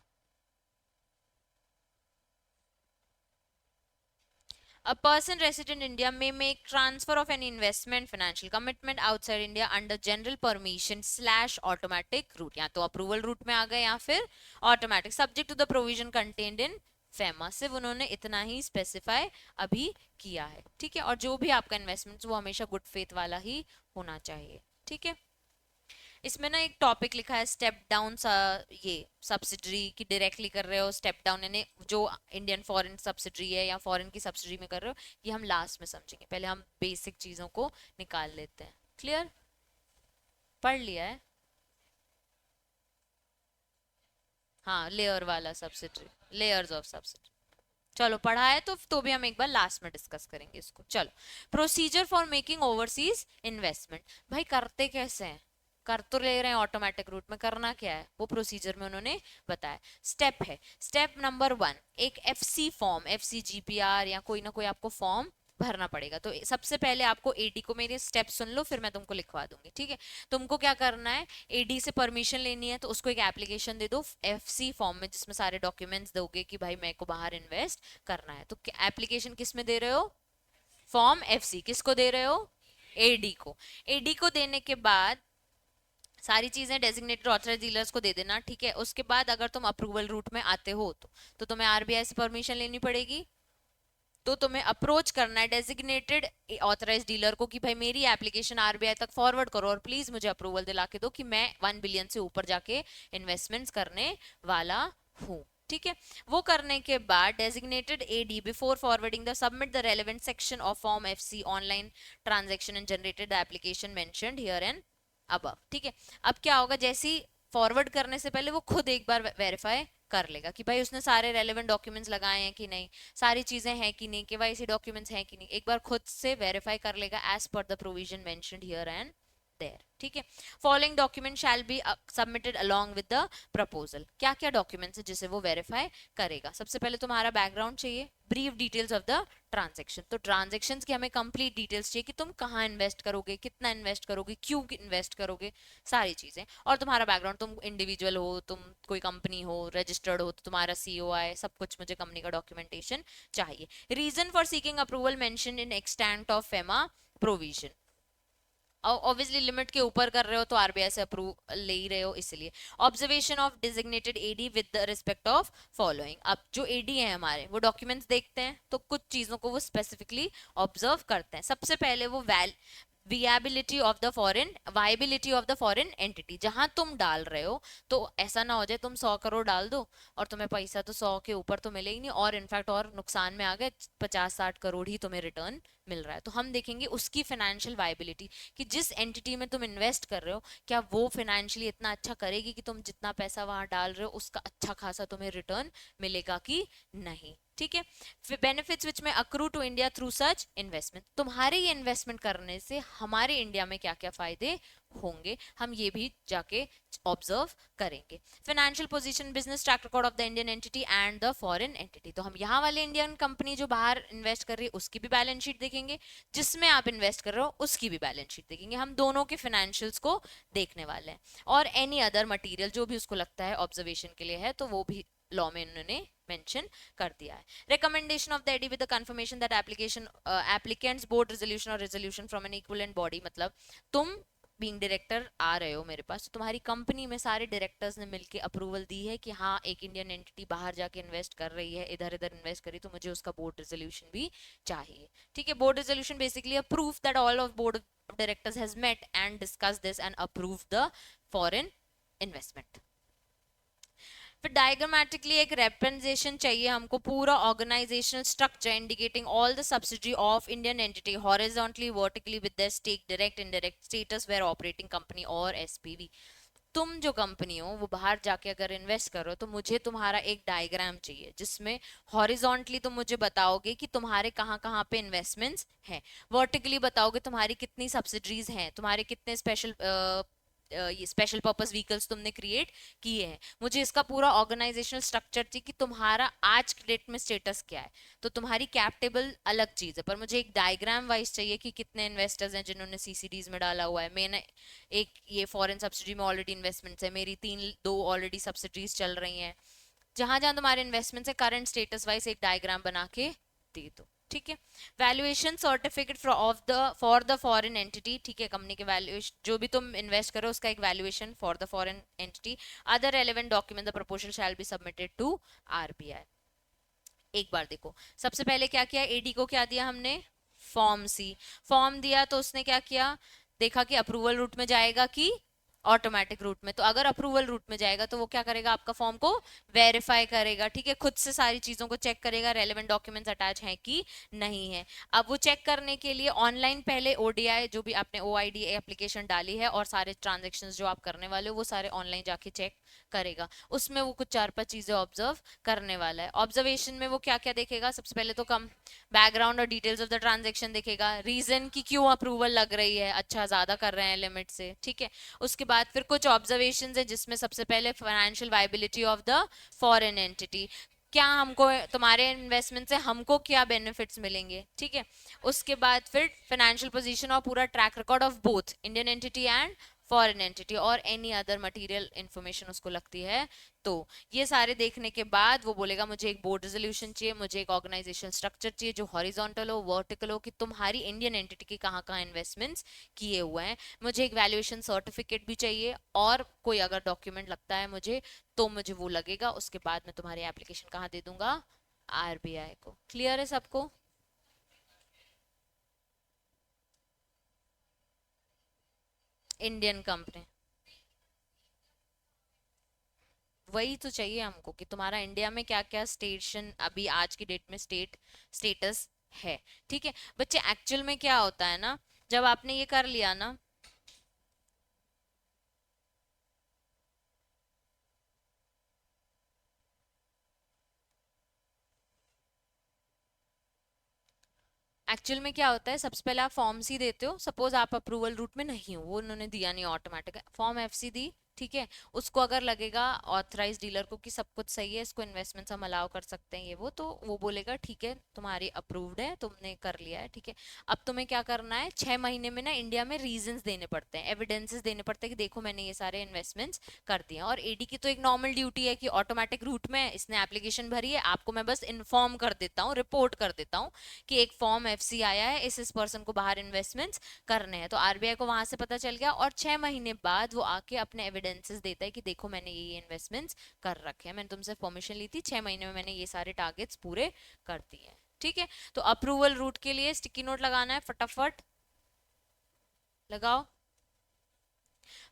A person resident in India may make transfer of any investment financial commitment outside India under general permission slash automatic route, या तो अप्रूवल रूट में आ गए या फिर automatic, subject to the provision contained in FEMA. सिर्फ उन्होंने इतना ही स्पेसिफाई अभी किया है। ठीक है, और जो भी आपका इन्वेस्टमेंट वो हमेशा गुड फेथ वाला ही होना चाहिए। ठीक है, इसमें ना एक टॉपिक लिखा है स्टेप डाउन, ये सब्सिडरी की डायरेक्टली कर रहे हो, स्टेप डाउन यानी जो इंडियन फॉरेन सब्सिडरी है या फॉरेन की सब्सिडरी में कर रहे हो, ये हम लास्ट में समझेंगे, पहले हम बेसिक चीजों को निकाल लेते हैं। क्लियर? पढ़ लिया है? हाँ, लेयर वाला सब्सिडरी, लेयर्स ऑफ सब्सिडरी। चलो, पढ़ा है तो भी हम एक बार लास्ट में डिस्कस करेंगे इसको। चलो, procedure for making overseas investment. भाई करते कैसे हैं? कर तो ले रहे हैं ऑटोमेटिक रूट में, करना क्या है वो प्रोसीजर में उन्होंने बताया। स्टेप है, स्टेप नंबर 1, एक एफसी फॉर्म, एफसी जीपीआर या कोई ना कोई आपको फॉर्म भरना पड़ेगा। तो सबसे पहले आपको एडी को, मेरे स्टेप सुन लो फिर मैं तुमको लिखवा दूंगी। ठीक है, तुमको क्या करना है, एडी से परमिशन लेनी है, तो उसको एक एप्लीकेशन दे दो एफसी फॉर्म में, जिसमें सारे डॉक्यूमेंट्स दोगे कि भाई मेरे को बाहर इन्वेस्ट करना है। तो एप्लीकेशन किस में दे रहे हो? Form FC. किसको दे रहे हो? एडी को। एडी को देने के बाद सारी चीजें डेजिग्नेटेड ऑथराइज डीलर्स को दे देना। ठीक है, उसके बाद अगर तुम अप्रूवल रूट में आते हो तो तुम्हें आरबीआई से परमिशन लेनी पड़ेगी। तो तुम्हें अप्रोच करना है डेजिग्नेटेड ऑथराइज डीलर को कि भाई मेरी एप्लीकेशन आरबीआई तक फॉरवर्ड करो और प्लीज मुझे अप्रूवल दिला के दो कि मैं 1 बिलियन से ऊपर जाके इन्वेस्टमेंट्स करने वाला हूँ। ठीक है, वो करने के बाद designated AD before forwarding the submit the relevant section of form FC online transaction and generated the application mentioned here and above. ठीक है, अब क्या होगा, जैसे ही फॉरवर्ड करने से पहले वो खुद एक बार वेरीफाई कर लेगा कि भाई उसने सारे रेलेवेंट डॉक्यूमेंट्स लगाए हैं कि नहीं, सारी चीजें हैं कि नहीं, केवाईसी डॉक्यूमेंट्स हैं कि नहीं, एक बार खुद से वेरीफाई कर लेगा as per the provision mentioned here and there. ठीक है, following document shall be submitted along with the proposal. क्या क्या डॉक्यूमेंट्स है जिसे वो वेरीफाई करेगा? सबसे पहले तुम्हारा बैकग्राउंड चाहिए, brief details of the transaction. तो ट्रांजेक्शन की हमें कंप्लीट डिटेल्स चाहिए कि तुम कहाँ इन्वेस्ट करोगे, कितना इन्वेस्ट करोगे, क्यों इन्वेस्ट करोगे, सारी चीजें। और तुम्हारा बैकग्राउंड, तुम इंडिविजुअल हो, तुम कोई कंपनी हो, रजिस्टर्ड हो, तो तुम्हारा सीओआई, सब कुछ मुझे कंपनी का डॉक्यूमेंटेशन चाहिए। Reason for seeking approval mention in extent of FEMA provision. Obviously limit के ऊपर कर रहे हो तो आरबीआई से अप्रूव ले ही रहे हो, इसलिए। Observation of designated AD with the respect of following. अब जो एडी है हमारे, वो डॉक्यूमेंट्स देखते हैं तो कुछ चीजों को वो स्पेसिफिकली ऑब्जर्व करते हैं। सबसे पहले वो viability of the foreign, viability of the foreign entity. जहां तुम डाल रहे हो तो ऐसा ना हो जाए तुम 100 करोड़ डाल दो और तुम्हें पैसा तो 100 के ऊपर तो मिले ही नहीं, और इनफैक्ट और नुकसान में आ गए, 50-60 करोड़ ही तुम्हें रिटर्न मिल रहा है। तो हम देखेंगे उसकी फाइनेंशियल वायबिलिटी, कि जिस एंटिटी में तुम इन्वेस्ट कर रहे हो क्या वो फाइनेंशियली इतना अच्छा करेगी कि तुम जितना पैसा वहां डाल रहे हो उसका अच्छा खासा तुम्हें रिटर्न मिलेगा कि नहीं। ठीक है, बेनिफिट्स विच में accrue to India through such investment. तुम्हारे ये इन्वेस्टमेंट करने से हमारे इंडिया में क्या क्या फायदे होंगे, हम ये भी जाके ऑब्जर्व करेंगे। Financial position, business track record of the Indian entity and the foreign entity, तो हम यहाँ वाले इंडियन कंपनी जो बाहर इन्वेस्ट कर रही है उसकी भी बैलेंस शीट देखेंगे, जिसमें आप इन्वेस्ट कर रहे हो उसकी भी बैलेंस शीट देखेंगे, हम दोनों के फाइनेंशियल्स को देखने वाले हैं। और एनी अदर मटेरियल जो भी उसको लगता है ऑब्जर्वेशन के लिए है तो वो भी लॉ में उन्होंने मेंशन कर दिया है। Recommendation of the AD with the confirmation that application applicants board resolution और resolution from an equivalent body, मतलब तुम बीइंग डायरेक्टर आ रहे हो मेरे पास, तो तुम्हारी कंपनी में सारे डायरेक्टर्स ने मिलके अप्रूवल दी है कि हाँ एक इंडियन एंटिटी बाहर जाके इन्वेस्ट कर रही है, इधर इधर इन्वेस्ट करी, तो मुझे उसका बोर्ड रेजोल्यूशन भी चाहिए। ठीक है, board resolution basically a proof that all of board of directors has met and discuss this and approve the foreign investment. फिर डायग्रामेटिकली एक रिप्रेजेंटेशन चाहिए हमको, पूरा organisational structure indicating all the subsidiary of Indian entity horizontally vertically with their stake direct indirect status where operating company और एसपीवी। तुम जो कंपनी हो वो बाहर जाके अगर इन्वेस्ट करो तो मुझे तुम्हारा एक डायग्राम चाहिए जिसमें हॉरिजॉन्टली तुम मुझे बताओगे कि तुम्हारे कहाँ कहाँ पे इन्वेस्टमेंट्स हैं, वर्टिकली बताओगे तुम्हारी कितनी सब्सिडरीज हैं, तुम्हारे कितने स्पेशल ये स्पेशल पर्पस व्हीकल्स तुमने क्रिएट किए हैं। मुझे इसका पूरा ऑर्गेनाइजेशनल स्ट्रक्चर चाहिए कि तुम्हारा आज के डेट में स्टेटस क्या है। तो तुम्हारी कैप टेबल अलग चीज है, पर मुझे एक डायग्राम वाइज चाहिए कि कितने इन्वेस्टर्स हैं जिन्होंने सीसीडीज में डाला हुआ है। मैंने एक ये फॉरेन सब्सिडी में ऑलरेडी इन्वेस्टमेंट्स है, मेरी दो ऑलरेडी सब्सिडीज चल रही हैं। जहां जहां तुम्हारे इन्वेस्टमेंट्स है करंट स्टेटस वाइज एक डायग्राम बना के दे दो। ठीक है, valuation certificate of the for the foreign entity, ठीक है, कंपनी के वैल्यूएशन जो भी तुम इन्वेस्ट करो उसका एक valuation for the foreign entity, other relevant document the proposal shall be submitted to RBI. एक बार देखो, सबसे पहले क्या किया, एडी को क्या दिया हमने, फॉर्म सी, फॉर्म दिया तो उसने क्या किया, देखा कि अप्रूवल रूट में जाएगा कि ऑटोमेटिक रूट में। तो अगर अप्रूवल रूट में जाएगा तो वो क्या करेगा, आपका फॉर्म को वेरीफाई करेगा। ठीक है, खुद से सारी चीजों को चेक करेगा, रेलेवेंट डॉक्यूमेंट्स अटैच हैं कि नहीं है। अब वो चेक करने के लिए ऑनलाइन पहले ओडीआई जो भी आपने ओआईडी एप्लीकेशन डाली है और सारे ट्रांजेक्शन्स जो आप करने वाले हो वो सारे ऑनलाइन जाके चेक करेगा। उसमें वो कुछ 4-5 चीजें ऑब्जर्व करने वाला है। ऑब्जर्वेशन में वो क्या क्या देखेगा, सबसे पहले तो कम बैकग्राउंड और डिटेल्स ऑफ द ट्रांजेक्शन देखेगा, रीजन की क्यों अप्रूवल लग रही है, अच्छा ज्यादा कर रहे हैं लिमिट से। ठीक है, उसके बाद फिर कुछ ऑब्जर्वेशंस है जिसमें सबसे पहले financial viability of the foreign entity, क्या हमको तुम्हारे इन्वेस्टमेंट से हमको क्या बेनिफिट्स मिलेंगे। ठीक है, उसके बाद फिर फाइनेंशियल पोजीशन और पूरा track record of both Indian entity and foreign entity और एनी अदर मटेरियल इंफॉर्मेशन उसको लगती है। तो ये सारे देखने के बाद वो बोलेगा मुझे एक बोर्ड रेजोल्यूशन चाहिए, मुझे एक ऑर्गेनाइजेशन स्ट्रक्चर चाहिए जो हॉरिजॉन्टल हो वर्टिकल हो कि तुम्हारी इंडियन एंटिटी के कहाँ कहाँ इन्वेस्टमेंट्स किए हुए हैं, मुझे एक वैल्यूएशन सर्टिफिकेट भी चाहिए और कोई अगर डॉक्यूमेंट लगता है मुझे तो मुझे वो लगेगा। उसके बाद मैं तुम्हारी एप्लीकेशन कहाँ दे दूंगा, आरबीआई को। क्लियर है सबको? इंडियन कंपनी वही तो चाहिए हमको कि तुम्हारा इंडिया में क्या क्या स्टेशन अभी आज की डेट में स्टेटस है। ठीक है बच्चे, एक्चुअल में क्या होता है ना, जब आपने ये कर लिया ना, एक्चुअल में क्या होता है, सबसे पहले आप फॉर्म सी देते हो, सपोज आप अप्रूवल रूट में नहीं हो, वो उन्होंने दिया नहीं ऑटोमेटिक, फॉर्म एफसी दी। ठीक है, उसको अगर लगेगा ऑथराइज डीलर को कि सब कुछ सही है, इसको इन्वेस्टमेंट्स हम अलाउ कर सकते हैं ये वो, तो वो बोलेगा ठीक है तुम्हारी अप्रूव्ड है, तुमने कर लिया है। ठीक है, अब तुम्हें क्या करना है, 6 महीने में ना इंडिया में रीजंस देने पड़ते हैं, एविडेंसेस देने पड़ते हैं कि देखो मैंने ये सारे इन्वेस्टमेंट्स कर दिए। और एडी की तो एक नॉर्मल ड्यूटी है कि ऑटोमेटिक रूट में इसने एप्लीकेशन भरी है, आपको मैं बस इन्फॉर्म कर देता हूँ, रिपोर्ट कर देता हूँ कि एक फॉर्म एफसी आया है, इस पर्सन को बाहर इन्वेस्टमेंट्स करने हैं। तो आरबीआई को वहां से पता चल गया और 6 महीने बाद वो आके अपने एविडेंसेस देता है कि देखो मैंने ये इन्वेस्टमेंट्स कर रखे हैं, मैंने तुमसे परमिशन ली थी, 6 महीने में मैंने ये सारे टारगेट्स पूरे कर दिए हैं। ठीक है, तो अप्रूवल रूट के लिए स्टिकी नोट लगाना है, फटाफट लगाओ।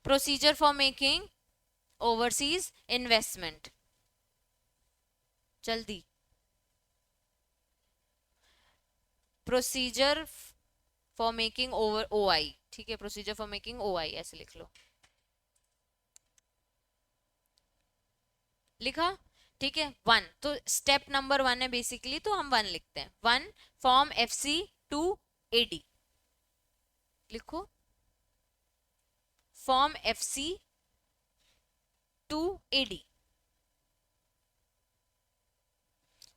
Procedure for making overseas investment, जल्दी। Procedure for making over OI, ठीक है, प्रोसीजर फॉर मेकिंग ओआई ऐसे लिख लो, लिखा? ठीक है, 1 तो स्टेप नंबर 1 है बेसिकली, तो हम 1 लिखते हैं, 1 फॉर्म एफसी टू एडी लिखो, फ्रॉम एफसी टू एडी।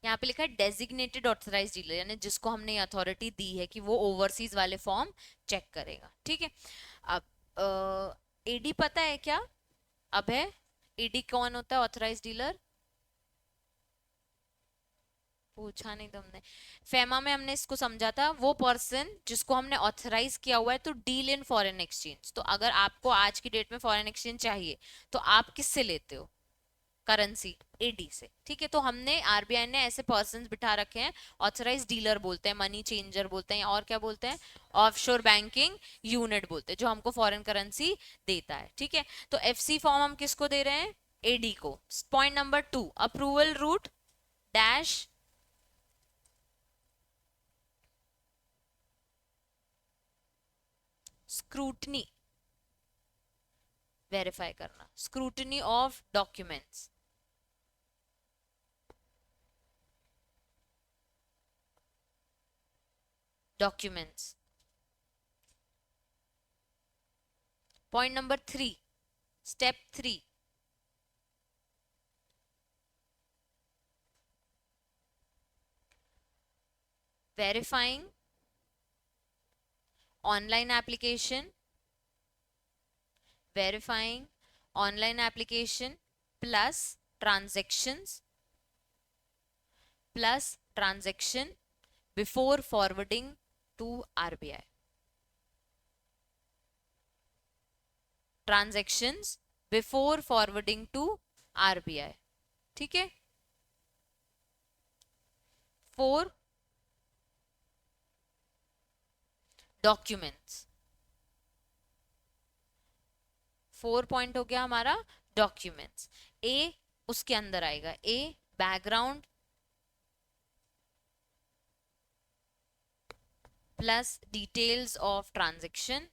यहाँ पे लिखा है डेजिग्नेटेड ऑथराइज डीलर, यानी जिसको हमने अथॉरिटी दी है कि वो ओवरसीज वाले फॉर्म चेक करेगा। ठीक है, अब एडी पता है क्या? अब है एडी कौन होता है? ऑथराइज डीलर पूछा नहीं तुमने। फेमा में हमने इसको समझा था, वो पर्सन जिसको हमने ऑथराइज किया हुआ है to deal in foreign exchange. तो अगर आपको आज की डेट में फॉरेन एक्सचेंज चाहिए तो आप किससे लेते हो? करेंसी, एडी से। ठीक है, तो हमने आरबीआई ने ऐसे पर्संस बिठा रखे हैं, ऑथराइज डीलर बोलते हैं, मनी चेंजर बोलते हैं, और क्या बोलते हैं? ऑफशोर बैंकिंग यूनिट बोलते हैं, जो हमको फॉरेन करेंसी देता है। ठीक है, तो एफसी फॉर्म हम किसको दे रहे हैं? एडी को। Point number 2, approval route dash scrutiny, verify करना, scrutiny of documents. Documents. Point number 3, step 3, verifying online application, verifying online application plus transaction before forwarding to RBI, transactions before forwarding to RBI। ठीक है, 4 डॉक्यूमेंट्स। 4 पॉइंट हो गया हमारा डॉक्यूमेंट्स। ए उसके अंदर आएगा, A background plus details of transaction,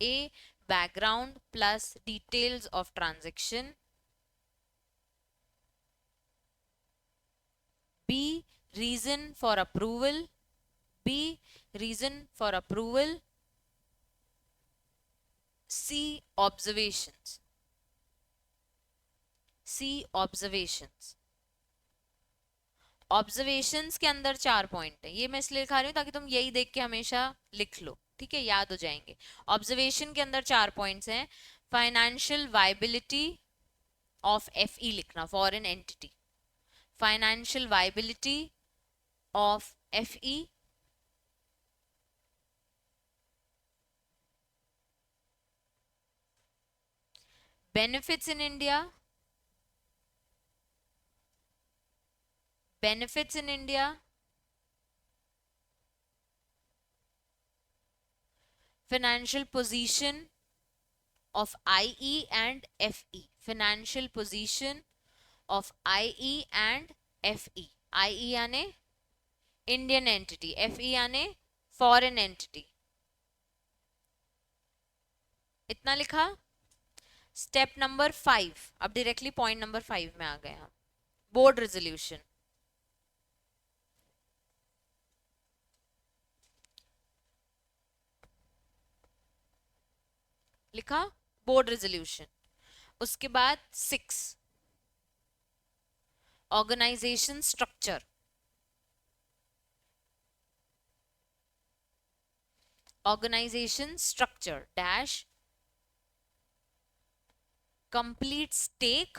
A background plus details of transaction, B reason for approval, B reason for approval, C observations, C observations. Observations के अंदर 4 पॉइंट है, ये मैं इसलिए लिखा रही हूँ ताकि तुम यही देख के हमेशा लिख लो। ठीक है, याद हो जाएंगे। ऑब्जर्वेशन के अंदर 4 पॉइंट्स हैं। फाइनेंशियल वायबिलिटी ऑफ एफई लिखना, foreign entity, financial viability of FE, benefits in India, benefits in India, financial position of IE and FE, financial position of IE and FE, IE यानी इंडियन एंटिटी, FE यानी फॉरेन एंटिटी। इतना लिखा। स्टेप नंबर 5, अब डायरेक्टली पॉइंट नंबर 5 में आ गए हम। बोर्ड रेजोल्यूशन, लिखा बोर्ड रेजोल्यूशन। उसके बाद 6, organisation structure, organisation structure dash complete stake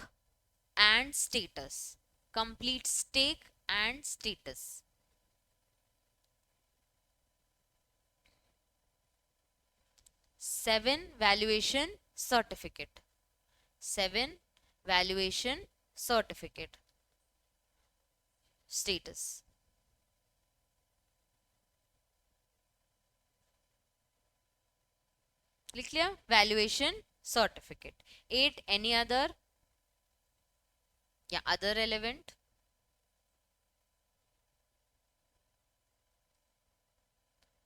and status, complete stake and status। 7 valuation certificate, 7 valuation certificate status। लिख लिया वैल्यूएशन सर्टिफिकेट। 8 एनी अदर या other relevant.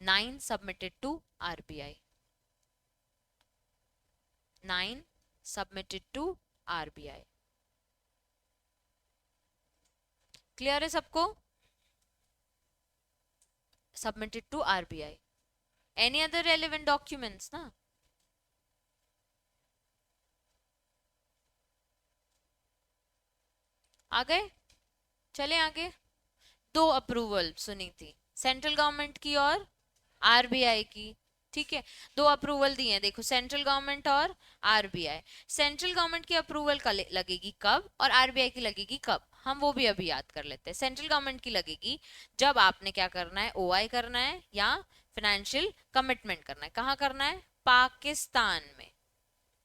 9 submitted to RBI, 9 submitted to RBI। Clear है सबको? Submitted to RBI। Any other relevant documents ना, आ गए, चले आगे। दो अप्रूवल सुनी थी, सेंट्रल गवर्नमेंट की और आरबीआई की। ठीक है, दो अप्रूवल दिए हैं, देखो सेंट्रल गवर्नमेंट और आरबीआई। सेंट्रल गवर्नमेंट की अप्रूवल लगेगी कब और आरबीआई की लगेगी कब, हम वो भी अभी याद कर लेते हैं। सेंट्रल गवर्नमेंट की लगेगी जब आपने क्या करना है, ओआई करना है या फाइनेंशियल कमिटमेंट करना है। कहाँ करना है, पाकिस्तान में।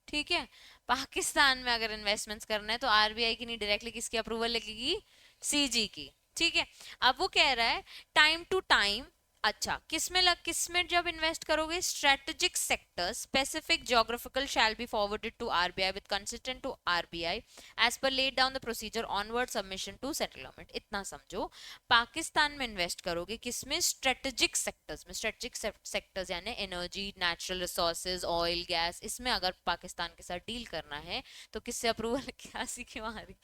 ठीक है, पाकिस्तान में अगर इन्वेस्टमेंट्स करना है तो आरबीआई की नहीं, डायरेक्टली किसकी अप्रूवल लगेगी, सीजी की। ठीक है, अब वो कह रहा है टाइम टू टाइम। अच्छा, किसमें जब इन्वेस्ट करोगे, strategic sector specific geographical shall be forwarded to RBI with consistent to RBI as per laid down the procedure onward submission to central government. इतना समझो, पाकिस्तान में इन्वेस्ट करोगे किसमें, स्ट्रेटेजिक सेक्टर्स में। स्ट्रेटेजिक सेक्टर्स यानी energy, natural resources, oil, gas, इसमें अगर पाकिस्तान के साथ डील करना है तो किससे अप्रूवल क्या सीखे हमारी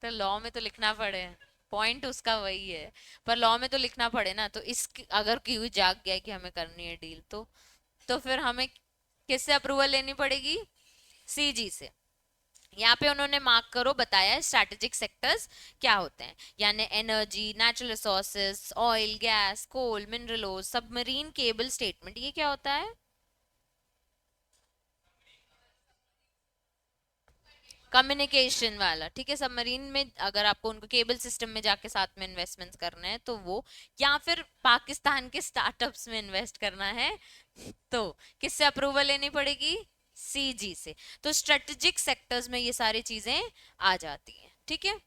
तो लॉ में तो लिखना पड़े, पॉइंट उसका वही है, पर लॉ में तो लिखना पड़े ना। तो इस अगर क्यों जाग गया कि हमें करनी है डील, तो फिर हमें किससे अप्रूवल लेनी पड़ेगी, सीजी से। यहाँ पे उन्होंने मार्क करो बताया है स्ट्रैटेजिक सेक्टर्स क्या होते हैं, यानी energy, natural resources, oil, gas, coal, mineral, submarine cable statement. ये क्या होता है, कम्युनिकेशन वाला। ठीक है, सबमरीन में अगर आपको उनको केबल सिस्टम में जाके साथ में इन्वेस्टमेंट्स करना है तो वो, या फिर पाकिस्तान के स्टार्टअप्स में इन्वेस्ट करना है तो किससे अप्रूवल लेनी पड़ेगी, सीजी से। तो स्ट्रेटेजिक सेक्टर्स में ये सारी चीजें आ जाती हैं। ठीक है,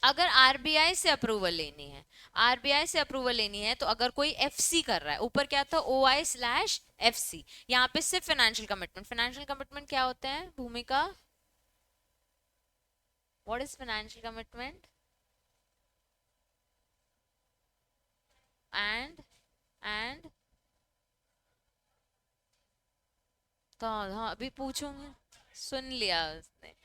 अगर आरबीआई से अप्रूवल लेनी है, आरबीआई से अप्रूवल लेनी है तो अगर कोई एफसी कर रहा है, ऊपर क्या था, ओ आई स्लैश एफ सी, यहाँ पे सिर्फ फाइनेंशियल कमिटमेंट। फाइनेंशियल कमिटमेंट क्या होते हैं, भूमिका, what is financial commitment, and and तो हाँ अभी पूछूंगी, सुन लिया उसने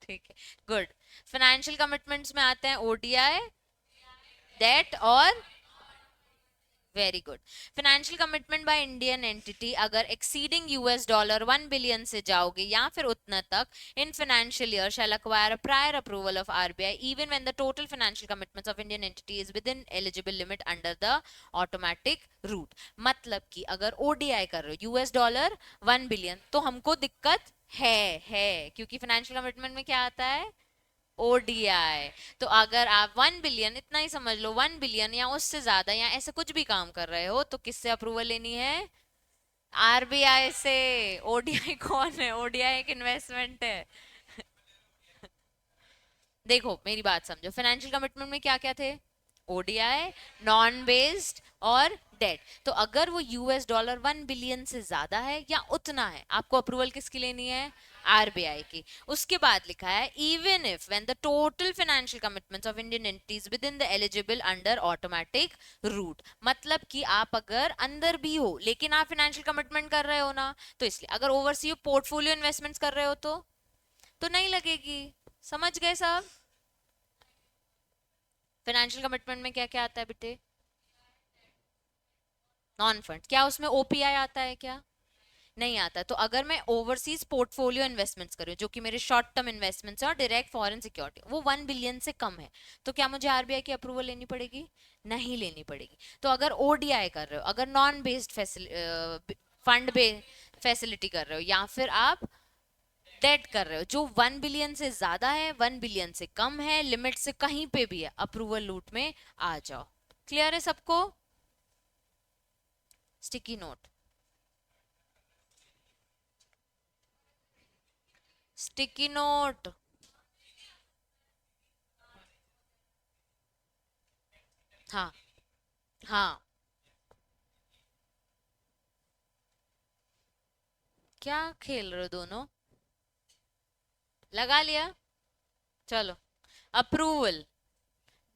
ठीक है, गुड। फाइनेंशियल कमिटमेंट्स में आते हैं ओडीआई, डेट और, very good. Financial commitment by Indian entity अगर एक्सीडिंग $1 से जाओगे या फिर उतना तक, in financial year shell acquire a prior approval of RBI even when the total financial commitments of Indian entity is within eligible limit under the automatic route। मतलब कि अगर ओडीआई कर रहे हो $1 तो हमको दिक्कत है क्योंकि फाइनेंशियल कमिटमेंट में क्या आता है, ओडीआई। तो अगर आप 1 बिलियन, इतना ही समझ लो, 1 बिलियन या उससे ज्यादा या ऐसे कुछ भी काम कर रहे हो तो किससे अप्रूवल लेनी है, आरबीआई से। ओडीआई कौन है, ओडीआई एक इन्वेस्टमेंट है देखो मेरी बात समझो, फाइनेंशियल कमिटमेंट में क्या क्या थे, ओडीआई, नॉन बेस्ड और डेट। तो अगर वो $1 बिलियन से ज्यादा है या उतना है, आपको अप्रूवल किसकी लेनी है, आरबीआई की। उसके बाद लिखा है even if when the total financial commitments of Indian entities with in the eligible under automatic route. मतलब कि आप अगर अंदर भी हो लेकिन आप फाइनेंशियल कमिटमेंट कर रहे हो ना, तो इसलिए अगर ओवरसीज पोर्टफोलियो इन्वेस्टमेंट्स कर रहे हो तो नहीं लगेगी। समझ गए साहब, फाइनेंशियल कमिटमेंट में क्या क्या आता है बेटे, नॉन फंड, क्या उसमें ओपीआई आता है क्या, नहीं आता। तो अगर मैं ओवरसीज पोर्टफोलियो इन्वेस्टमेंट्स कर रही हूँ जो कि मेरे शॉर्ट टर्म इन्वेस्टमेंट्स और डायरेक्ट फॉरेन सिक्योरिटी, वो 1 बिलियन से कम है, तो क्या मुझे आरबीआई की अप्रूवल लेनी पड़ेगी, नहीं लेनी पड़ेगी। तो अगर ओडीआई कर रहे हो, अगर non based fund based facility कर रहे हो, या फिर आप डेट कर रहे हो जो 1 बिलियन से ज्यादा है, 1 बिलियन से कम है, लिमिट से कहीं पे भी है, अप्रूवल लूट में आ जाओ। क्लियर है सबको, स्टिकी नोट, स्टिकी नोट, हाँ हाँ, क्या खेल रहे हो दोनों, लगा लिया, चलो। अप्रूवल,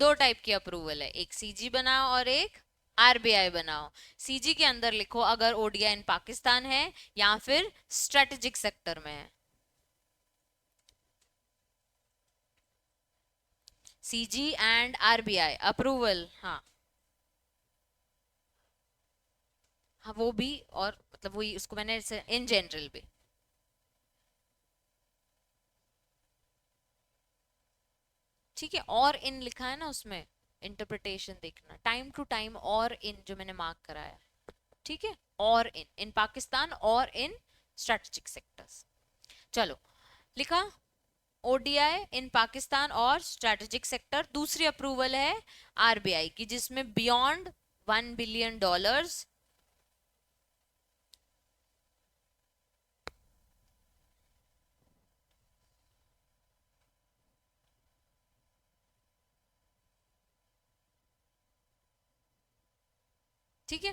दो टाइप की अप्रूवल है, एक सीजी बनाओ और एक आरबीआई बनाओ। सीजी के अंदर लिखो अगर ओडीआई इन पाकिस्तान है या फिर स्ट्रेटेजिक सेक्टर में है, सीजी एंड आरबीआई अप्रूवल। हाँ हाँ वो भी, और मतलब वही उसको मैंने इन जनरल भी, ठीक है, और इन लिखा है ना उसमें, इंटरप्रिटेशन देखना, टाइम टू टाइम और इन जो मैंने मार्क कराया, ठीक है, और इन पाकिस्तान और इन स्ट्रेटेजिक सेक्टर्स। चलो लिखा ओडीआई इन पाकिस्तान और स्ट्रेटेजिक सेक्टर। दूसरी अप्रूवल है आरबीआई की जिसमें बियॉन्ड $1 बिलियन। ठीक है,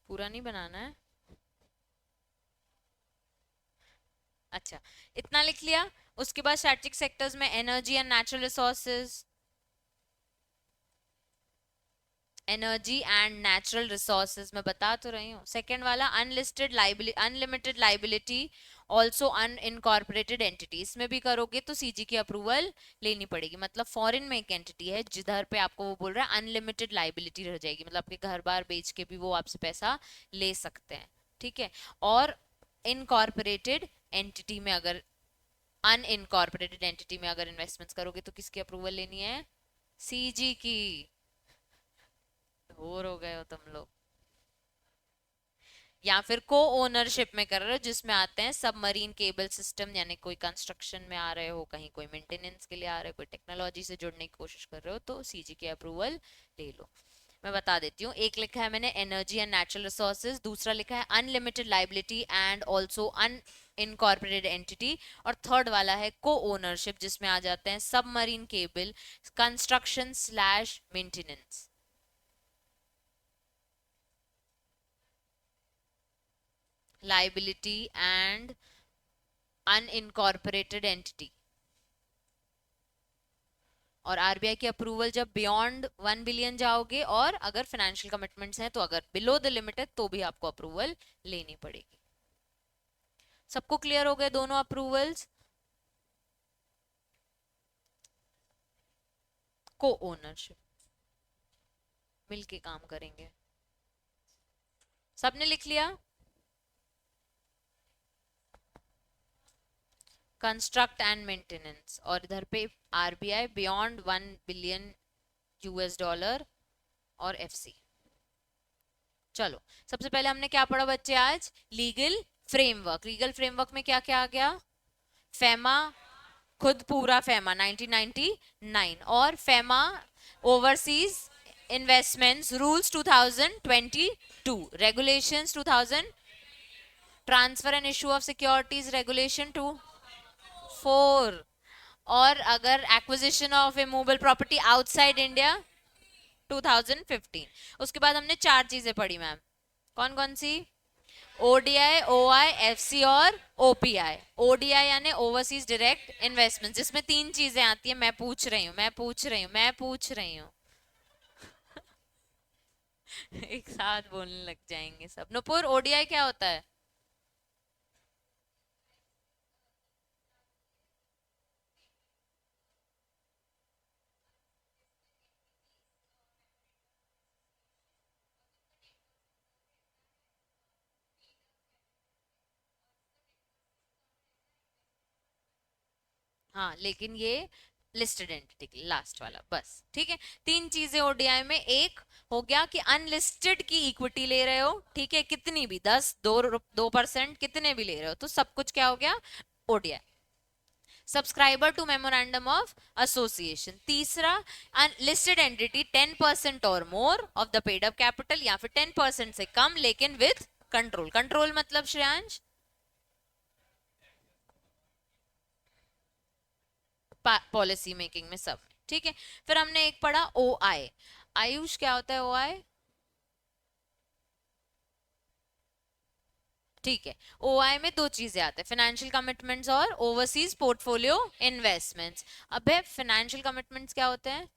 पूरा नहीं बनाना है। अच्छा, इतना लिख लिया। उसके बाद स्ट्रेटेजिक सेक्टर्स में energy and natural resources, energy and natural resources मैं बता तो रही हूँ। सेकेंड वाला unlisted liability, unlimited liability, also unincorporated entity, इसमें भी करोगे तो सीजी की अप्रूवल लेनी पड़ेगी। मतलब फॉरेन में एक एंटिटी है जिधर पे आपको वो बोल रहा है अनलिमिटेड लाइबिलिटी रह जाएगी, मतलब आपके घर बार बेच के भी वो आपसे पैसा ले सकते हैं, ठीक है। और इनकॉर्पोरेटेड एंटिटी में अगर, अनइनकॉर्पोरेटेड एंटिटी में अगर इन्वेस्टमेंट्स करोगे तो किसकी अप्रूवल लेनी है? सीजी की। बोर हो गए हो तुम लोग? या फिर को ओनरशिप में कर रहे हो जिसमें आते हैं सबमरीन केबल सिस्टम, यानी कोई कंस्ट्रक्शन में आ रहे हो, कहीं कोई मेंटेनेंस के लिए आ रहे हो, कोई टेक्नोलॉजी से जुड़ने की कोशिश कर रहे हो, तो सीजी की अप्रूवल ले लो। मैं बता देती हूँ, एक लिखा है मैंने एनर्जी एंड नेचुरल रिसोर्सेज, दूसरा लिखा है unlimited liability and also an incorporated entity, और थर्ड वाला है को ओनरशिप जिसमें आ जाते हैं submarine cable, construction slash maintenance. Liability and unincorporated entity. और आरबीआई की अप्रूवल जब बियॉन्ड 1 बिलियन जाओगे, और अगर फाइनेंशियल कमिटमेंट्स हैं तो अगर बिलो द लिमिट है तो भी आपको अप्रूवल लेनी पड़ेगी। सबको क्लियर हो गए दोनों अप्रूवल्स? को ओनरशिप मिलके काम करेंगे। सबने लिख लिया? कंस्ट्रक्ट एंड मेंटेनेंस, और इधर पे RBI beyond 1 billion US dollar और एफसी। चलो, सबसे पहले हमने क्या पढ़ा बच्चे आज? Legal framework. लीगल फ्रेमवर्क में क्या क्या आ गया? फेमा, खुद पूरा फेमा 1999, और FEMA overseas investments rules 2022, regulations 2000, transfer and issue of securities regulation 24, और अगर acquisition of A movable property outside India 2015। उसके बाद हमने चार चीजें पढ़ी मैम, कौन कौन सी? ओडीआई, ओआई, एफसी और ओपीआई। ओडीआई यानी ओवरसीज डायरेक्ट इन्वेस्टमेंट, जिसमें तीन चीजें आती है। मैं पूछ रही हूँ, मैं पूछ रही हूँ, मैं पूछ रही हूँ। एक साथ बोलने लग जाएंगे सब। नुपुर, ओडीआई क्या होता है? हाँ, लेकिन ये लिस्टेड एंटिटी लास्ट वाला, बस ठीक है। तीन चीजें ओडीआई में, एक हो गया कि अनलिस्टेड की इक्विटी ले रहे हो, ठीक है, कितनी भी, 10, 2%, कितने भी ले रहे हो, तो सब कुछ क्या हो गया? ODI. Subscriber to memorandum of association. तीसरा, अनलिस्टेड एंटिटी 10% और more of the paid up capital, या फिर 10% से कम लेकिन विद कंट्रोल। कंट्रोल मतलब श्रेयांश? पॉलिसी मेकिंग में सब, ठीक है। फिर हमने एक पढ़ा ओ आई। आयुष, क्या होता है ओ आई? ठीक है, ओआई में दो चीजें आते हैं, फाइनेंशियल कमिटमेंट्स और ओवरसीज पोर्टफोलियो इन्वेस्टमेंट्स। अब है फाइनेंशियल कमिटमेंट्स क्या होते हैं?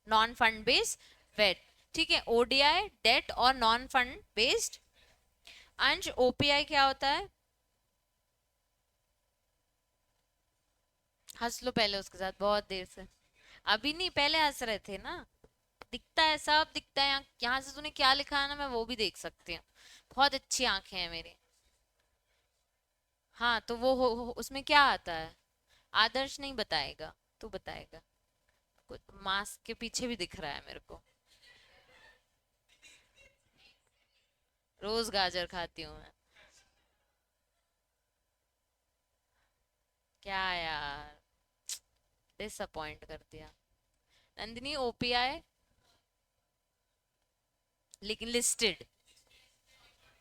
नॉन फंड बेस्ड वेट, ठीक है, ओडीआई डेट और नॉन फंड बेस्ड। अंश, ओपीआई क्या होता है? हंस लो पहले उसके साथ, बहुत देर से। अभी नहीं, पहले हंस रहे थे ना। दिखता है, सब दिखता है। यहाँ से तूने क्या लिखा है ना, मैं वो भी देख सकती हूँ। बहुत अच्छी आंखें हैं मेरी। हाँ तो वो उसमें क्या आता है? आदर्श नहीं बताएगा, तू बताएगा। कुछ मास्क के पीछे भी दिख रहा है मेरे को। रोज गाजर खाती हूँ मैं। क्या यार, डिसअपॉइंट कर दिया। नंदिनी ओपीआई, लेकिन लिस्टेड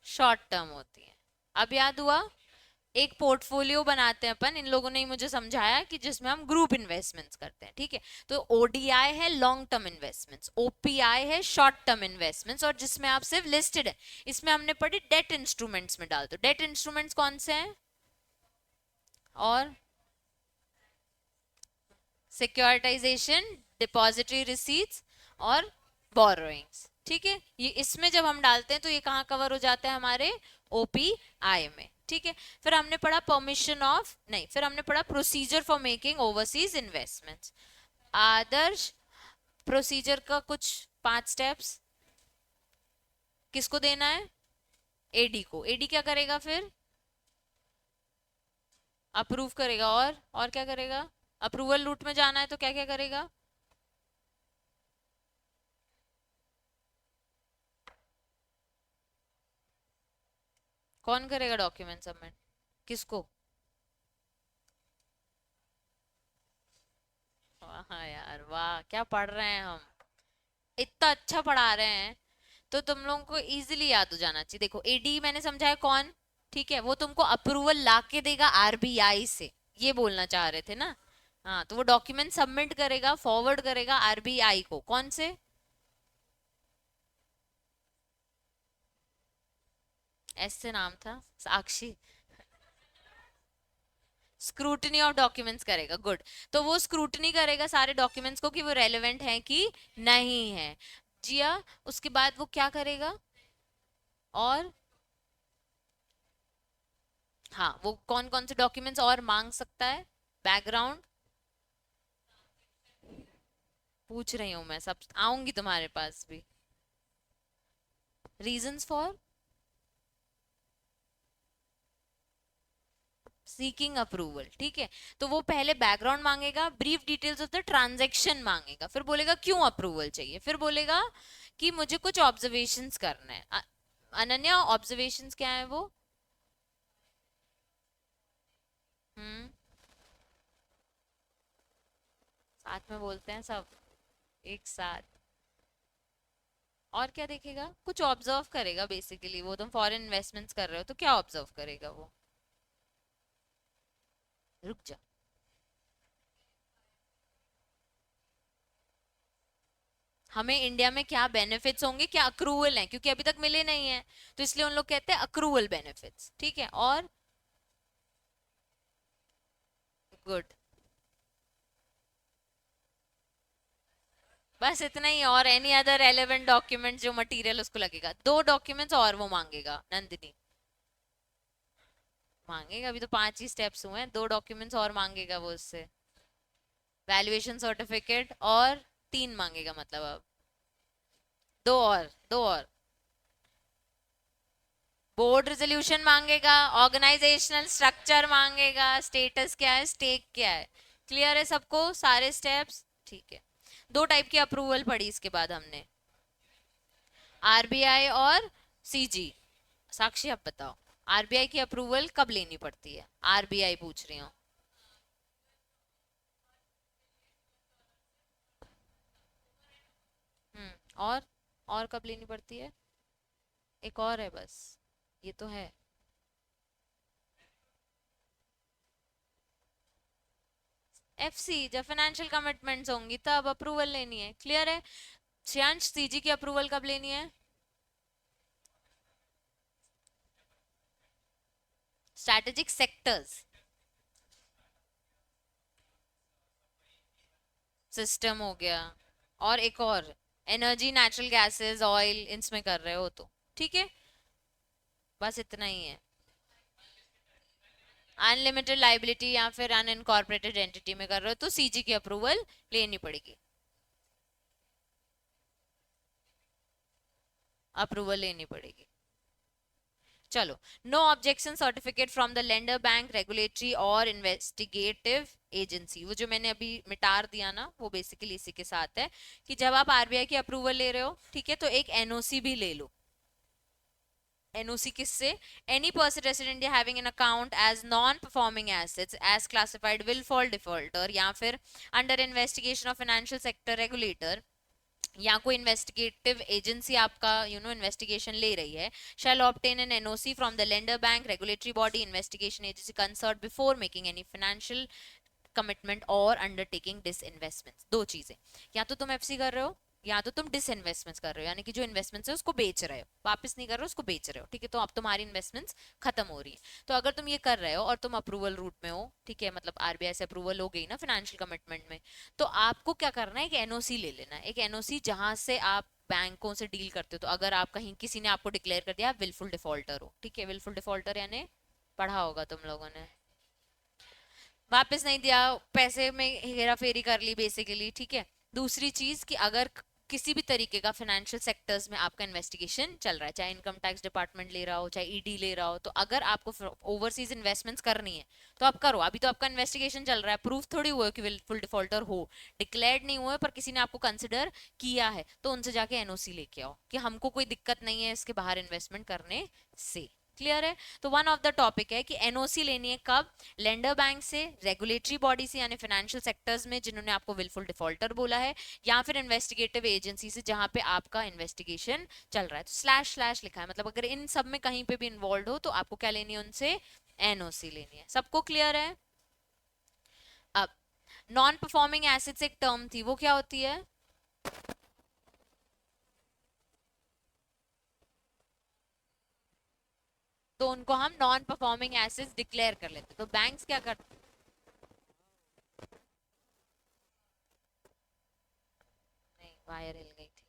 शॉर्ट टर्म होती है। अब याद हुआ? एक पोर्टफोलियो बनाते हैं अपन, इन लोगों ने ही मुझे समझाया कि जिसमें हम ग्रुप इन्वेस्टमेंट्स करते हैं, ठीक है। तो ओडीआई है लॉन्ग टर्म इन्वेस्टमेंट्स, ओपीआई है शॉर्ट टर्म इन्वेस्टमेंट्स, और जिसमें आप सिर्फ लिस्टेड है, इसमें हमने पढ़ी डेट इंस्ट्रूमेंट्स में डाल दो। डेट इंस्ट्रूमेंट्स कौन से हैं? और सिक्योरिटाइजेशन, डिपॉजिटरी रिसीट्स और बोरोइंग्स, ठीक है। ये इसमें जब हम डालते हैं तो ये कहाँ कवर हो जाता है? हमारे ओपीआई में, ठीक है। फिर हमने पढ़ा परमिशन ऑफ, नहीं, फिर हमने पढ़ा procedure for making overseas investments. Adarsh procedure का कुछ 5 स्टेप्स किसको देना है? एडी को। एडी क्या करेगा फिर? अप्रूव करेगा, और क्या करेगा? अप्रूवल रूट में जाना है तो क्या क्या करेगा? कौन करेगा डॉक्यूमेंट सबमिट? किसको? वाह यार वाह, क्या पढ़ रहे हैं हम, इतना अच्छा पढ़ा रहे हैं। तो तुम लोगों को इजीली याद हो जाना चाहिए। देखो एडी मैंने समझाया कौन, ठीक है, वो तुमको अप्रूवल ला के देगा आरबीआई से, ये बोलना चाह रहे थे ना। हाँ, तो वो डॉक्यूमेंट सबमिट करेगा, फॉरवर्ड करेगा आरबीआई को। कौन से? ऐसे नाम था, साक्षी। स्क्रूटनी ऑफ डॉक्यूमेंट्स करेगा, गुड। तो वो स्क्रूटनी करेगा सारे डॉक्यूमेंट्स को कि वो रेलेवेंट हैं कि नहीं है। जिया, उसके बाद वो क्या करेगा? और हाँ, वो कौन कौन से डॉक्यूमेंट्स और मांग सकता है? बैकग्राउंड पूछ रही हूँ मैं, सब आऊंगी तुम्हारे पास भी। रीजंस फॉर सीकिंग अप्रूवल, ठीक है। तो वो पहले बैकग्राउंड मांगेगा, brief details of the transaction मांगेगा, फिर बोलेगा क्यों अप्रूवल चाहिए, फिर बोलेगा कि मुझे कुछ ऑब्जर्वेशंस करना है। अनन्या, ऑब्जर्वेशंस क्या है वो? हम्म, साथ में बोलते हैं सब एक साथ। और क्या देखेगा? कुछ ऑब्जर्व करेगा बेसिकली। वो तुम फॉरेन इन्वेस्टमेंट्स कर रहे हो तो क्या ऑब्जर्व करेगा वो? रुक जा। हमें इंडिया में क्या बेनिफिट्स होंगे, क्या अक्रूवल हैं, क्योंकि अभी तक मिले नहीं है, तो इसलिए उन लोग कहते हैं अक्रूवल बेनिफिट्स, ठीक है। और गुड, बस इतना ही। और एनी अदर रेलेवेंट डॉक्यूमेंट जो मटेरियल उसको लगेगा, 2 डॉक्यूमेंट्स और वो मांगेगा नंदिनी। मांगेगा, अभी तो 5 ही स्टेप्स हुए हैं, 2 डॉक्यूमेंट्स और मांगेगा वो उससे। वैल्यूएशन सर्टिफिकेट, और 3 मांगेगा मतलब। अब दो और बोर्ड रेजोल्यूशन मांगेगा, ऑर्गेनाइजेशनल स्ट्रक्चर मांगेगा, स्टेटस क्या है, स्टेक क्या है। क्लियर है सबको सारे स्टेप्स? ठीक है। 2 टाइप की अप्रूवल पढ़ी इसके बाद हमने, आरबीआई और सीजी। साक्षी आप बताओ, आरबीआई की अप्रूवल कब लेनी पड़ती है? आरबीआई पूछ रही हूँ। और कब लेनी पड़ती है? एक और है बस, ये तो है। एफसी जब फाइनेंशियल कमिटमेंट्स होंगी तब अप्रूवल लेनी है। क्लियर है? श्रेयांश, सीजी की अप्रूवल कब लेनी है? स्ट्रैटेजिक सेक्टर्स, सिस्टम हो गया, और एक और एनर्जी, नेचुरल गैसेस, ऑयल, इसमें कर रहे हो तो ठीक है। बस इतना ही है। अनलिमिटेड लाइबिलिटी या फिर अनइनकॉर्पोरेटेड एंटिटी में कर रहे हो तो सीजी की अप्रूवल लेनी पड़ेगी, अप्रूवल लेनी पड़ेगी। चलो, no objection certificate from the lender, bank, regulatory और इन्वेस्टिगेटिव एजेंसी। वो जो मैंने अभी मिटार दिया ना, वो बेसिकली इसी के साथ है कि जब आप आरबीआई की अप्रूवल ले रहे हो, ठीक है, तो एक एनओसी भी ले लो। एनओसी किससे? Any person resident India having an account as non performing assets as classified will fall defaulter, या फिर under investigation of financial sector regulator, या कोई इन्वेस्टिगेटिव एजेंसी आपका इन्वेस्टिगेशन ले रही है, shall obtain an NOC from the lender, bank, regulatory body, investigation agency concerned before making any financial commitment or undertaking disinvestments। दो चीजें, या तो तुम एफसी कर रहे हो या तो तुम डिसइन्वेस्टमेंट्स कर रहे हो, यानी कि जो इन्वेस्टमेंट्स है उसको बेच रहे हो, वापस नहीं कर रहे हो, उसको बेच रहे हो, ठीक है, तो अब तुम्हारी इन्वेस्टमेंट्स खत्म हो रही है। तो अगर तुम ये कर रहे हो और तुम अप्रूवल रूट में हो, ठीक है, मतलब आरबीआई से अप्रूवल हो गई ना फाइनेंशियल कमिटमेंट में, तो आपको क्या करना है, एक एनओसी ले लेना है। एक एनओसी जहां से आप बैंकों से डील करते हो, तो अगर आप कहीं किसी ने आपको डिक्लेयर कर दिया आप विलफुल डिफॉल्टर हो, ठीक है, विलफुल डिफॉल्टर यानी पढ़ा होगा तुम लोगों ने, वापस नहीं दिया, पैसे में हेरा फेरी कर ली बेसिकली, ठीक है। दूसरी चीज कि अगर किसी भी तरीके का फाइनेंशियल सेक्टर्स में आपका इन्वेस्टिगेशन चल रहा है, चाहे इनकम टैक्स डिपार्टमेंट ले रहा हो, चाहे ईडी ले रहा हो, तो अगर आपको ओवरसीज इन्वेस्टमेंट्स करनी है तो आप करो। अभी तो आपका इन्वेस्टिगेशन चल रहा है, प्रूफ थोड़ी हुआ है कि फुल डिफॉल्टर हो, डिक्लेयर्ड नहीं हुआ है, पर किसी ने आपको कंसिडर किया है, तो उनसे जाके एनओसी लेके आओ कि हमको कोई दिक्कत नहीं है इसके बाहर इन्वेस्टमेंट करने से। क्लियर है? तो वन ऑफ द टॉपिक है कि एनओसी लेनी है कब? लेंडर बैंक से, रेगुलेटरी बॉडी से यानी फाइनेंशियल सेक्टर्स में जिन्होंने आपको विलफुल डिफॉल्टर बोला है, या फिर इन्वेस्टिगेटिव एजेंसी से जहां पे आपका इन्वेस्टिगेशन चल रहा है। तो स्लैश स्लैश लिखा है, मतलब अगर इन सब में कहीं पे भी इन्वॉल्व हो तो आपको क्या लेनी है उनसे? एनओसी लेनी है। सबको क्लियर है? अब नॉन परफॉर्मिंग एसेट्स एक टर्म थी, वो क्या होती है? तो उनको हम नॉन परफॉर्मिंग एसेट्स डिक्लेयर कर लेते, तो बैंक्स क्या करते? नहीं, वायर हिल गई थी,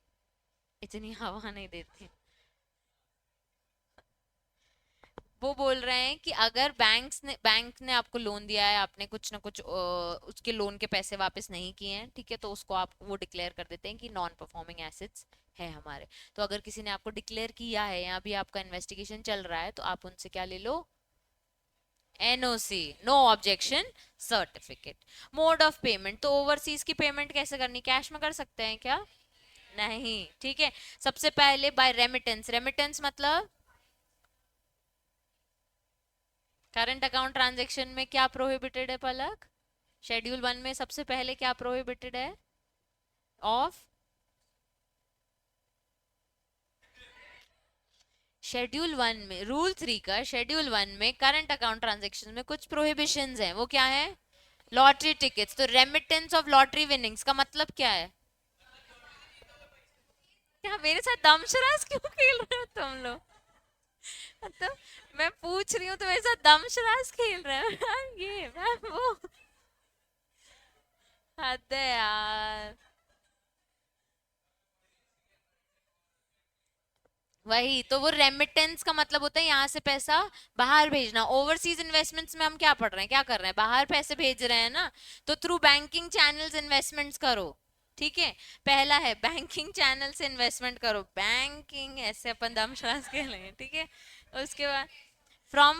इतनी हवा नहीं देती। वो बोल रहे हैं कि अगर बैंक ने आपको लोन दिया है, आपने कुछ ना कुछ उसके लोन के पैसे वापस नहीं किए हैं, ठीक है, तो उसको आप वो डिक्लेयर कर देते हैं कि नॉन परफॉर्मिंग एसेट्स है हमारे। तो अगर किसी ने आपको डिक्लेयर किया है या अभी आपका इन्वेस्टिगेशन चल रहा है, तो आप उनसे क्या ले लो? NOC, no objection certificate. Mode of payment, तो ओवरसीज की पेमेंट कैसे करनी? कैश में कर सकते हैं क्या? नहीं, ठीक है। सबसे पहले बाय रेमिटेंस। रेमिटेंस मतलब करंट अकाउंट ट्रांजैक्शन में क्या प्रोहिबिटेड है पलक? शेड्यूल 1 में सबसे पहले क्या प्रोहिबिटेड है? ऑफ शेड्यूल 1 में, रूल 3 का शेड्यूल 1 में करंट अकाउंट ट्रांजैक्शन में कुछ प्रोहिबिशंस हैं, वो क्या है? Lottery tickets. तो रेमिटेंस ऑफ लॉटरी विनिंग्स का मतलब क्या है? क्या मेरे साथ दमशराज क्यों खेल रहे हो तुम लोग? मतलब मैं पूछ रही हूँ तो मेरे साथ दमशराज खेल रहे हो मैम, ये मैम वो, हद है यार। वही तो, वो रेमिटेंस का मतलब होता है यहाँ से पैसा बाहर भेजना। ओवरसीज इन्वेस्टमेंट्स में हम क्या पढ़ रहे हैं, क्या कर रहे हैं? बाहर पैसे भेज रहे हैं ना, तो थ्रू बैंकिंग चैनल्स इन्वेस्टमेंट्स करो, ठीक है। पहला है बैंकिंग चैनल से इन्वेस्टमेंट करो, बैंकिंग ऐसे अपन दमश्रास के लेंगे, ठीक है। उसके बाद फ्रॉम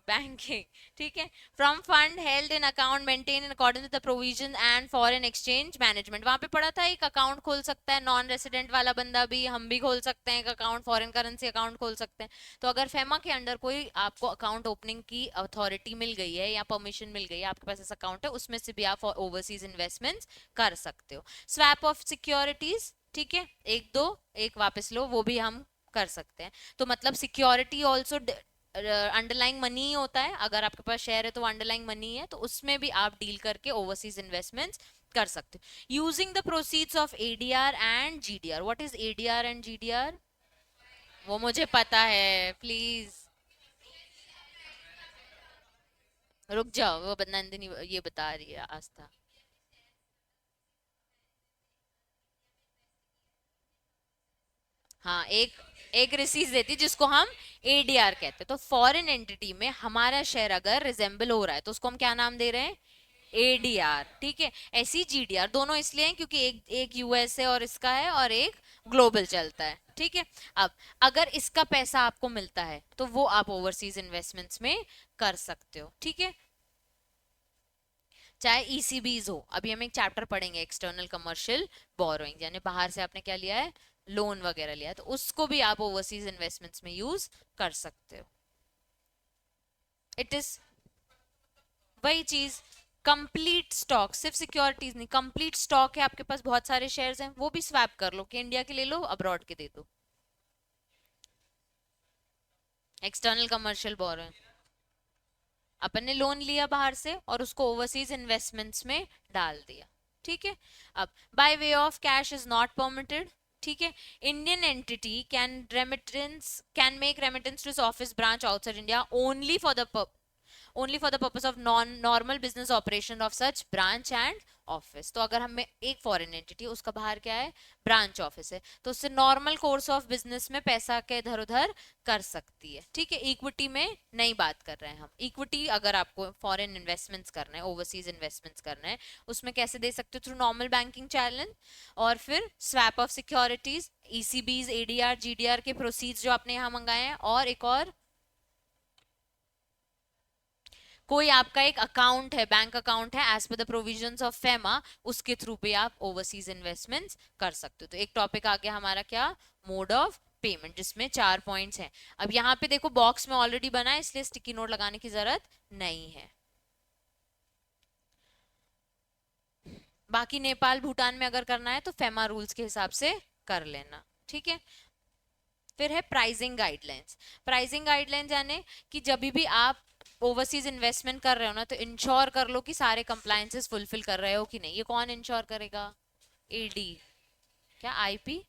बैंकिंग, ठीक है, from fund held in account maintain in according with the provision and foreign exchange management. वहां पे पढ़ा था एक अकाउंट खोल सकता है नॉन रेसिडेंट वाला बंदा भी, हम भी खोल सकते हैं एक अकाउंट, फॉरेन करेंसी अकाउंट खोल सकते हैं। तो अगर फेमा के अंडर कोई आपको अकाउंट ओपनिंग की अथॉरिटी मिल गई है या परमिशन मिल गई है, आपके पास ऐसा अकाउंट है, उसमें से भी आप ओवरसीज इन्वेस्टमेंट्स कर सकते हो। स्वैप ऑफ सिक्योरिटीज, ठीक है, एक दो एक वापस लो, वो भी हम कर सकते हैं। तो मतलब सिक्योरिटी ऑल्सो अंडरलाइंग मनी ही होता है, अगर आपके पास शेयर है तो वो अंडरलाइंग मनी है, तो उसमें भी आप डील करके ओवरसीज इन्वेस्टमेंट्स कर सकते हो using the proceeds of ADR and GDR. What is ADR and GDR? वो मुझे पता है, प्लीज रुक जाओ, वो नंदिनी ये बता रही है, आस्था। हाँ, एक एक रिसीज देती है जिसको हम एडीआर कहते हैं। तो फॉरेन एंटिटी में हमारा शेयर अगर रिजेंबल हो रहा है तो उसको हम क्या नाम दे रहे हैं? एडीआर, ठीक है। ऐसी जीडीआर दोनों इसलिए हैं क्योंकि एक एक यूएस है और इसका है, और एक ग्लोबल चलता है, ठीक है। अब अगर इसका पैसा आपको मिलता है तो वो आप ओवरसीज इन्वेस्टमेंट्स में कर सकते हो, ठीक है। चाहे ईसीबीज हो, अभी हम एक चैप्टर पढ़ेंगे एक्सटर्नल कमर्शियल बोरोइंग, यानी बाहर से आपने क्या लिया है, लोन वगैरह लिया है, तो उसको भी आप ओवरसीज इन्वेस्टमेंट्स में यूज कर सकते हो। इट इज वही चीज, कंप्लीट स्टॉक, सिर्फ सिक्योरिटीज नहीं, कंप्लीट स्टॉक है आपके पास, बहुत सारे शेयर्स हैं, वो भी स्वैप कर लो कि इंडिया के ले लो, अब्रॉड के दे दो। एक्सटर्नल कमर्शियल बोरोइंग, अपन ने लोन लिया बाहर से और उसको ओवरसीज इन्वेस्टमेंट्स में डाल दिया, ठीक है। अब by way of cash is not permitted, ठीक है। Indian entity can make remittance to office branch outside India only for the purpose of non normal business operation of such branch and office. तो अगर हमें एक फॉरेन एंटिटी, उसका बाहर क्या है, ब्रांच ऑफिस है, तो उससे नॉर्मल कोर्स ऑफ बिजनेस में पैसा के इधर उधर कर सकती है, ठीक है। इक्विटी में नहीं बात कर रहे हैं हम, इक्विटी अगर आपको फॉरेन इन्वेस्टमेंट्स करना है, ओवरसीज इन्वेस्टमेंट्स करना है, उसमें कैसे दे सकते हो, थ्रू नॉर्मल बैंकिंग चैनल, और फिर swap of securities, ECBs, ADR, GDR के प्रोसीड्स जो आपने यहाँ मंगाए हैं, और एक और कोई आपका एक अकाउंट है, बैंक अकाउंट है, as per the provisions of FEMA, उसके थ्रू पे आप ओवरसीज इन्वेस्टमेंट्स कर सकते हो। तो एक टॉपिक आ गया हमारा क्या, मोड ऑफ पेमेंट, जिसमें 4 पॉइंट्स हैं। अब यहाँ पे देखो बॉक्स में ऑलरेडी बना है, इसलिए स्टिकी नोट लगाने की जरूरत नहीं है। बाकी नेपाल भूटान में अगर करना है तो फेमा रूल्स के हिसाब से कर लेना, ठीक है। फिर है प्राइसिंग गाइडलाइंस। प्राइसिंग गाइडलाइंस यानी कि जब भी आप ओवरसीज इन्वेस्टमेंट कर रहे हो ना, तो इंश्योर कर लो कि सारे कंप्लायंसेस फुलफिल कर रहे हो कि नहीं। ये कौन इंश्योर करेगा, एडी, क्या आईपी,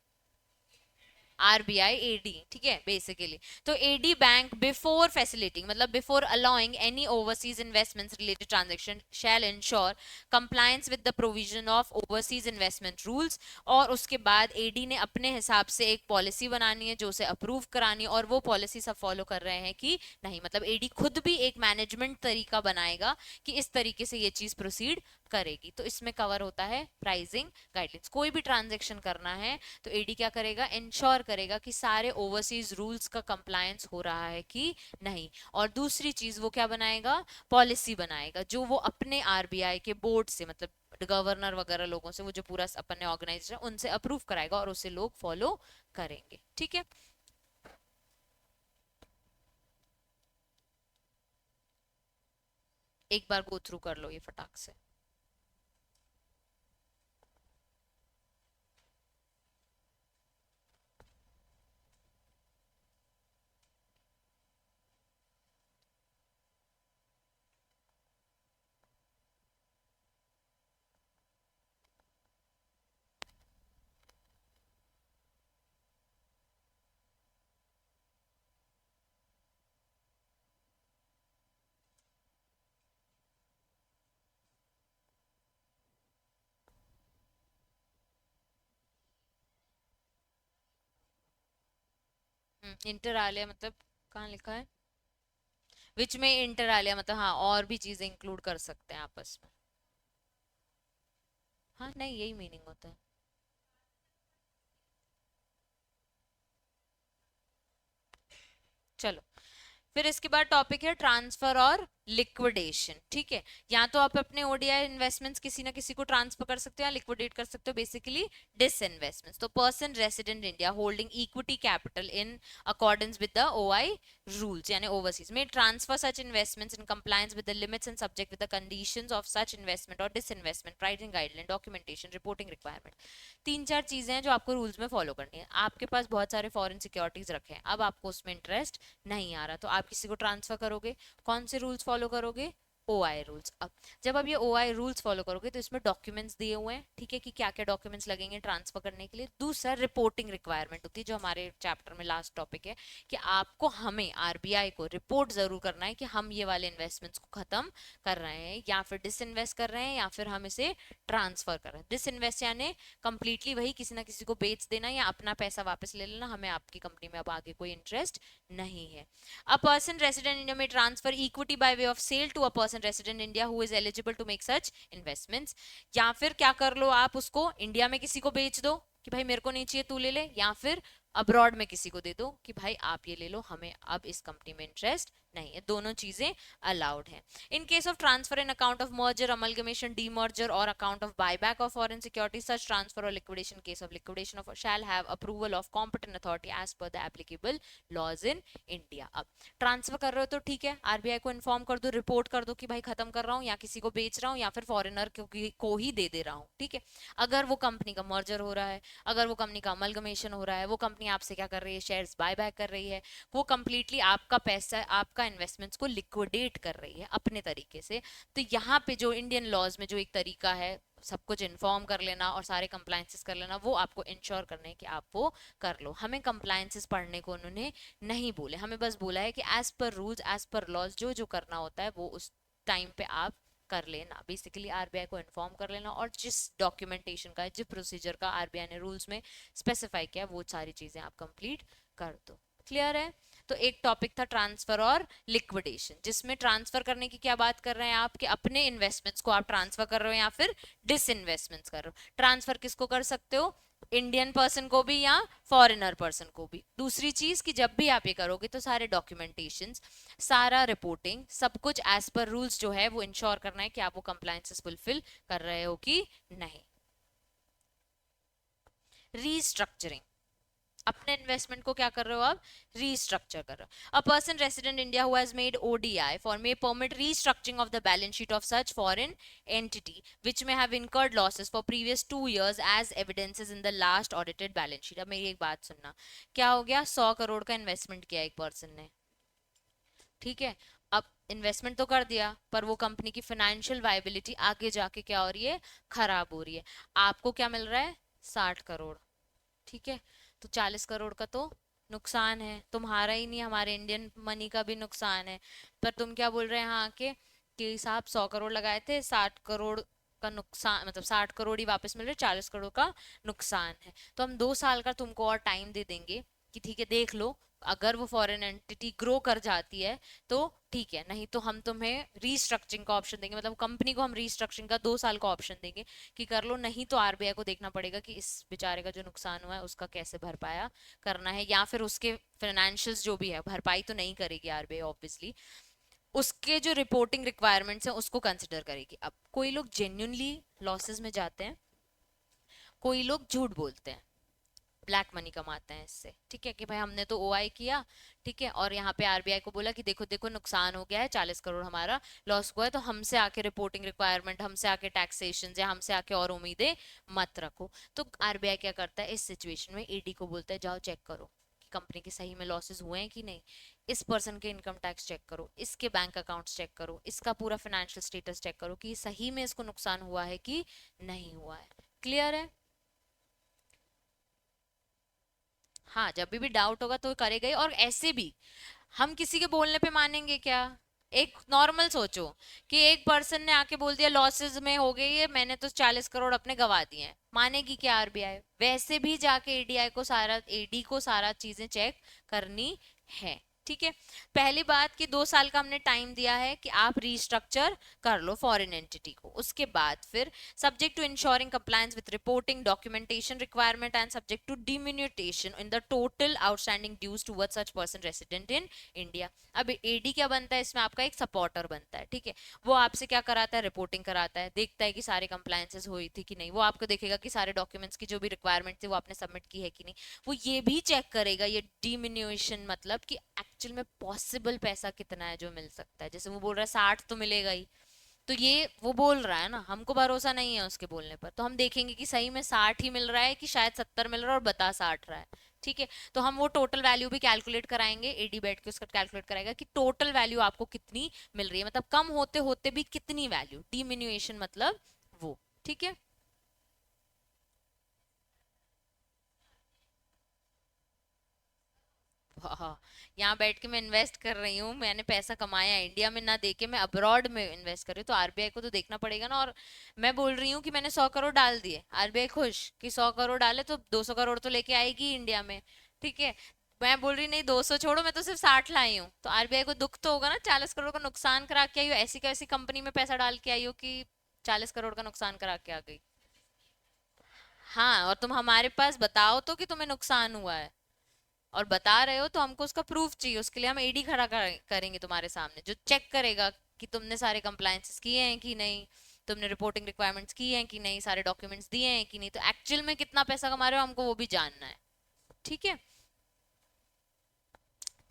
आरबीआई, एडी, ठीक है, बेसिकली। तो एडी बैंक बिफोर फैसिलिटिंग, मतलब before allowing any overseas investments related transaction shall ensure compliance with the provision of overseas investment rules. और उसके बाद एडी ने अपने हिसाब से एक पॉलिसी बनानी है जो उसे अप्रूव करानी है, और वो पॉलिसी सब फॉलो कर रहे हैं कि नहीं, मतलब एडी खुद भी एक मैनेजमेंट तरीका बनाएगा कि इस तरीके से ये चीज प्रोसीड करेगी। तो इसमें कवर होता है प्राइसिंग गाइडलाइंस। कोई भी ट्रांजैक्शन करना है तो एडी क्या करेगा, इंश्योर करेगा कि सारे ओवरसीज रूल्स का कंप्लायंस हो रहा है कि नहीं। और दूसरी चीज वो क्या बनाएगा, पॉलिसी बनाएगा, जो वो अपने आरबीआई के बोर्ड से, मतलब गवर्नर वगैरह लोगों से, वो जो पूरा अपन ने ऑर्गेनाइजेशन उनसे अप्रूव कराएगा, और उसे लोग फॉलो करेंगे, ठीक है। एक बार गो थ्रू कर लो ये फटाक से। इंटर आलिया मतलब कहाँ लिखा है, विच में इंटर आलिया मतलब, हाँ, और भी चीजें इंक्लूड कर सकते हैं आपस में। हाँ नहीं, यही मीनिंग होता है। चलो, फिर इसके बाद टॉपिक है ट्रांसफर और लिक्विडेशन, ठीक है। या तो आप अपने ओडीआई इन्वेस्टमेंट्स किसी ना किसी को ट्रांसफर कर सकते हो, या लिक्विडेट कर सकते हो, बेसिकली डिसइन्वेस्टमेंट्स। तो person resident India holding equity capital in accordance with the OI rules, यानी ओवरसीज में transfer such investments in compliance with the limits and subject with the conditions of such investment और disinvestment, pricing guideline, documentation, reporting requirement. 3-4 चीजें हैं जो आपको रूल्स में फॉलो करनी है। आपके पास बहुत सारे फॉरेन सिक्योरिटीज रखे हैं, अब आपको उसमें इंटरेस्ट नहीं आ रहा, तो आप किसी को ट्रांसफर करोगे, कौन से रूल्स फॉलो करोगे, ओआई रूल्स। अब जब आप ये ओआई रूल्स फॉलो करोगे तो इसमें डॉक्यूमेंट्स दिए हुए हैं, ठीक है, कि क्या क्या डॉक्यूमेंट्स लगेंगे ट्रांसफर करने के लिए। दूसरा, रिपोर्टिंग रिक्वायरमेंट होती है, जो हमारे चैप्टर में लास्ट टॉपिक है, कि आपको, हमें आरबीआई को रिपोर्ट जरूर करना है कि हम ये वाले इन्वेस्टमेंट्स को खत्म कर रहे हैं, या फिर डिसइन्वेस्ट कर रहे हैं, या फिर हम इसे ट्रांसफर कर रहे हैं। डिसइन्वेस्ट यानी कंप्लीटली वही, किसी ना किसी को बेच देना या अपना पैसा वापस ले लेना, हमें आपकी कंपनी में अब आगे कोई इंटरेस्ट नहीं है। A person resident in India may transfer equity by way of sale to a person person resident India who is eligible to make such investments. या फिर क्या कर लो आप, उसको इंडिया में किसी को बेच दो कि भाई मेरे को नहीं चाहिए तू ले ले, या फिर अब्रॉड में किसी को दे दो कि भाई आप ये ले लो, हमें अब इस कंपनी में इंटरेस्ट नहीं है। दोनों चीजें अलाउड है। In case of transfer in account of merger, amalgamation, demerger और account of buyback of foreign security, such transfer और liquidation, case of liquidation of shall have approval of competent authority as per the applicable laws in India. अब ट्रांसफर कर रहे हो तो ठीक है, आरबीआई को इन्फॉर्म कर दो, रिपोर्ट कर दो कि भाई खत्म कर रहा हूँ या किसी को बेच रहा हूँ या फिर फॉरेनर को ही दे दे रहा हूँ, ठीक है। अगर वो कंपनी का मर्जर हो रहा है, अगर वो कंपनी का अमलगमेशन हो रहा है, वो कंपनी आपसे क्या कर रही है, शेयर्स बाय बैक कर रही है, वो कंप्लीटली आपका पैसा, आपका इन्वेस्टमेंट्स को लिक्विडेट कर रही है अपने तरीके से। तो यहाँ पे जो इंडियन लॉज में जो एक तरीका है सब कुछ इन्फॉर्म कर लेना और सारे कंप्लायंसेस कर लेना, वो आपको इंश्योर करने कि आप वो कर लो। हमें कंप्लायंसेस पढ़ने को उन्होंने नहीं बोले, हमें बस बोला है कि as per rules as per laws जो जो करना होता है वो उस टाइम पे आप कर लेना। बेसिकली आरबीआई को इन्फॉर्म कर लेना और जिस डॉक्यूमेंटेशन का, जिस प्रोसीजर का आरबीआई ने रूल्स में स्पेसिफाई किया, वो सारी चीजें आप कंप्लीट कर दो। क्लियर है? तो एक टॉपिक था ट्रांसफर और लिक्विडेशन, जिसमें ट्रांसफर करने की क्या बात कर रहे हैं आप, कि अपने इन्वेस्टमेंट्स को आप ट्रांसफर कर रहे हो या फिर डिसइन्वेस्टमेंट्स कर रहे हो। ट्रांसफर किसको कर सकते हो, इंडियन पर्सन को भी या फॉरेनर पर्सन को भी। दूसरी चीज कि जब भी आप ये करोगे तो सारे डॉक्यूमेंटेशंस, सारा रिपोर्टिंग, सब कुछ एज पर रूल्स जो है वो इंश्योर करना है कि आप वो कंप्लायंसेस फुलफिल कर रहे हो कि नहीं। रीस्ट्रक्चरिंग, अपने इन्वेस्टमेंट को क्या कर रहे हो आप, रीस्ट्रक्चर कर रहे हो। A person resident India who has made ODI for may permit restructuring of the balance sheet of such foreign entity which may have incurred losses for previous 2 years as evidences in the last audited balance sheet. अब मेरी एक बात सुनना, क्या हो गया, 100 करोड़ का इन्वेस्टमेंट किया एक पर्सन ने, ठीक है। अब इन्वेस्टमेंट तो कर दिया पर वो कंपनी की फाइनेंशियल वायबिलिटी आगे जाके क्या हो रही है, खराब हो रही है। आपको क्या मिल रहा है, 60 करोड़, ठीक है। तो 40 करोड़ का तो नुकसान है, तुम्हारा ही नहीं हमारे इंडियन मनी का भी नुकसान है। पर तुम क्या बोल रहे हैं हाँ के कि साहब 100 करोड़ लगाए थे, 60 करोड़ का नुकसान, मतलब 60 करोड़ ही वापस मिल रहे, 40 करोड़ का नुकसान है। तो हम 2 साल का तुमको और टाइम दे देंगे कि ठीक है देख लो, अगर वो फॉरेन एंटिटी ग्रो कर जाती है तो ठीक है, नहीं तो हम तुम्हें रीस्ट्रक्चरिंग का ऑप्शन देंगे, मतलब कंपनी को हम रीस्ट्रक्चरिंग का 2 साल का ऑप्शन देंगे कि कर लो, नहीं तो आरबीआई को देखना पड़ेगा कि इस बेचारे का जो नुकसान हुआ है उसका कैसे भरपाया करना है, या फिर उसके फाइनेंशियल्स जो भी है, भरपाई तो नहीं करेगी आरबीआई ऑब्वियसली, उसके जो रिपोर्टिंग रिक्वायरमेंट्स हैं उसको कंसिडर करेगी। अब कोई लोग जेन्युइनली लॉसेस में जाते हैं, कोई लोग झूठ बोलते हैं, ब्लैक मनी कमाते हैं इससे, ठीक है, कि भाई हमने तो ओआई किया, ठीक है, और यहाँ पे आरबीआई को बोला कि देखो देखो नुकसान हो गया है, 40 करोड़ हमारा लॉस हुआ है, तो हमसे आके रिपोर्टिंग रिक्वायरमेंट, हमसे आके टैक्सेशन या हमसे आके और उम्मीदें मत रखो। तो आरबीआई क्या करता है इस सिचुएशन में, ईडी को बोलता है जाओ चेक करो कि कंपनी के सही में लॉसेस हुए हैं कि नहीं, इस पर्सन के इनकम टैक्स चेक करो, इसके बैंक अकाउंट्स चेक करो, इसका पूरा फाइनेंशियल स्टेटस चेक करो कि सही में इसको नुकसान हुआ है कि नहीं हुआ है। क्लियर है? हाँ, जब भी डाउट होगा तो करेगा ही। और ऐसे भी हम किसी के बोलने पे मानेंगे क्या, एक नॉर्मल सोचो कि एक पर्सन ने आके बोल दिया लॉसेस में हो गई है, मैंने तो 40 करोड़ अपने गवा दिए हैं, मानेगी क्या आरबीआई? वैसे भी जाके एडीआई को सारा, एडी को सारा चीजें चेक करनी है, ठीक है। पहली बात कि 2 साल का हमने टाइम दिया है कि आप रीस्ट्रक्चर कर लो फॉरेन एंटिटी को। उसके बाद फिर subject to insuring compliance with reporting documentation requirement and subject to diminution in the total outstanding dues toward such person resident in India. अब एडी क्या बनता है इसमें, आपका एक सपोर्टर बनता है, ठीक है। वो आपसे क्या कराता है, रिपोर्टिंग कराता है, देखता है कि सारे कंप्लायंसेस हुई थी कि नहीं, वो आपको देखेगा कि सारे डॉक्यूमेंट्स की जो भी रिक्वायरमेंट थी वो आपने सबमिट की है कि नहीं। वो ये भी चेक करेगा, ये डिमिन्यूएशन मतलब कि एक्चुअल में पॉसिबल पैसा कितना है जो मिल सकता है। जैसे वो बोल रहा है 60 तो मिलेगा ही, तो ये वो बोल रहा है ना, हमको भरोसा नहीं है उसके बोलने पर, तो हम देखेंगे कि सही में 60 ही मिल रहा है कि शायद 70 मिल रहा है और बता 60 रहा है, ठीक है। तो हम वो टोटल वैल्यू भी कैलकुलेट कराएंगे, एडी बैठ के उसका कैलकुलेट कराएगा कि टोटल वैल्यू आपको कितनी मिल रही है, मतलब कम होते होते भी कितनी वैल्यू, डिमिन्यूएशन मतलब वो, ठीक है। हाँ, यहाँ बैठ के मैं इन्वेस्ट कर रही हूँ, मैंने पैसा कमाया है इंडिया में ना देके मैं अब्रॉड में इन्वेस्ट कर रही हूँ, तो आरबीआई को तो देखना पड़ेगा ना। और मैं बोल रही हूँ कि मैंने 100 करोड़ डाल दिए, आरबीआई खुश कि 100 करोड़ डाले तो 200 करोड़ तो लेके आएगी इंडिया में, ठीक है। मैं बोल रही नहीं 200 छोड़ो, मैं तो सिर्फ 60 लाई हूँ, तो आरबीआई को दुख तो होगा ना, 40 करोड़ का नुकसान करा के आई हो, ऐसी कैसी कंपनी में पैसा डाल के आई हो कि 40 करोड़ का नुकसान करा के आ गई। हाँ, और तुम हमारे पास बताओ तो कि तुम्हें नुकसान हुआ है, और बता रहे हो तो हमको उसका प्रूफ चाहिए, उसके लिए हम एडी खड़ा करेंगे तुम्हारे सामने, जो चेक करेगा कि तुमने सारे कंप्लायंसेस किए हैं कि नहीं, तुमने रिपोर्टिंग रिक्वायरमेंट्स की हैं कि नहीं, सारे डॉक्यूमेंट्स दिए हैं कि नहीं, तो एक्चुअल में कितना पैसा कमा रहे हो हमको वो भी जानना है। ठीक है,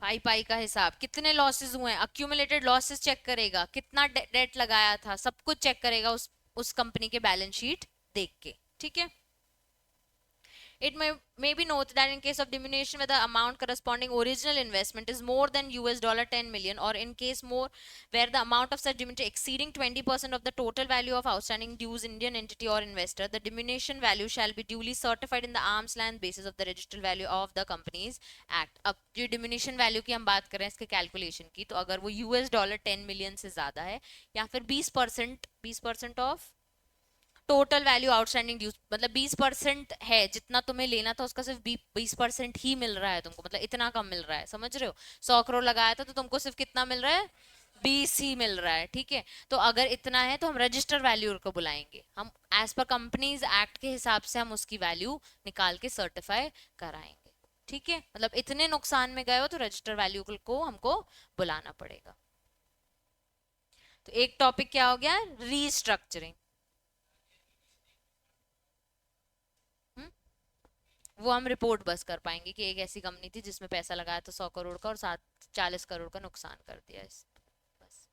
पाई पाई का हिसाब, कितने लॉसेस हुए हैं, अक्यूमुलेटेड लॉसेस चेक करेगा, कितना डेट लगाया था, सब कुछ चेक करेगा उस कंपनी के बैलेंस शीट देख के। ठीक है, it may be noted that in case of diminution where the amount corresponding original investment is more than $10 million, or in case more where the amount of such diminution exceeding 20% of the total value of outstanding dues Indian entity or investor, the diminution value shall be duly certified in the arm's length basis of the registered value of the Companies Act. अब जो diminution value की हम बात करें इसके calculation की, तो अगर वो $10 million से ज्यादा है, या फिर 20% of total value outstanding dues, मतलब 20% है जितना तुम्हें लेना था उसका, सिर्फ 20% ही मिल रहा है तुमको, मतलब इतना कम मिल रहा है, समझ रहे हो? 100 करोड़ लगाया था तो तुमको सिर्फ कितना मिल रहा है, 20 ही मिल रहा है। ठीक है, तो अगर इतना है तो हम रजिस्टर वैल्यू को बुलाएंगे, हम एज पर कंपनीज एक्ट के हिसाब से हम उसकी वैल्यू निकाल के सर्टिफाई कराएंगे। ठीक है, मतलब इतने नुकसान में गए हो तो रजिस्टर वैल्यू को हमको बुलाना पड़ेगा। तो एक टॉपिक क्या हो गया, रीस्ट्रक्चरिंग। वो हम रिपोर्ट बस कर पाएंगे कि एक ऐसी कंपनी थी जिसमें पैसा लगाया था 100 करोड़ का और 40 करोड़ का नुकसान कर दिया इस, बस।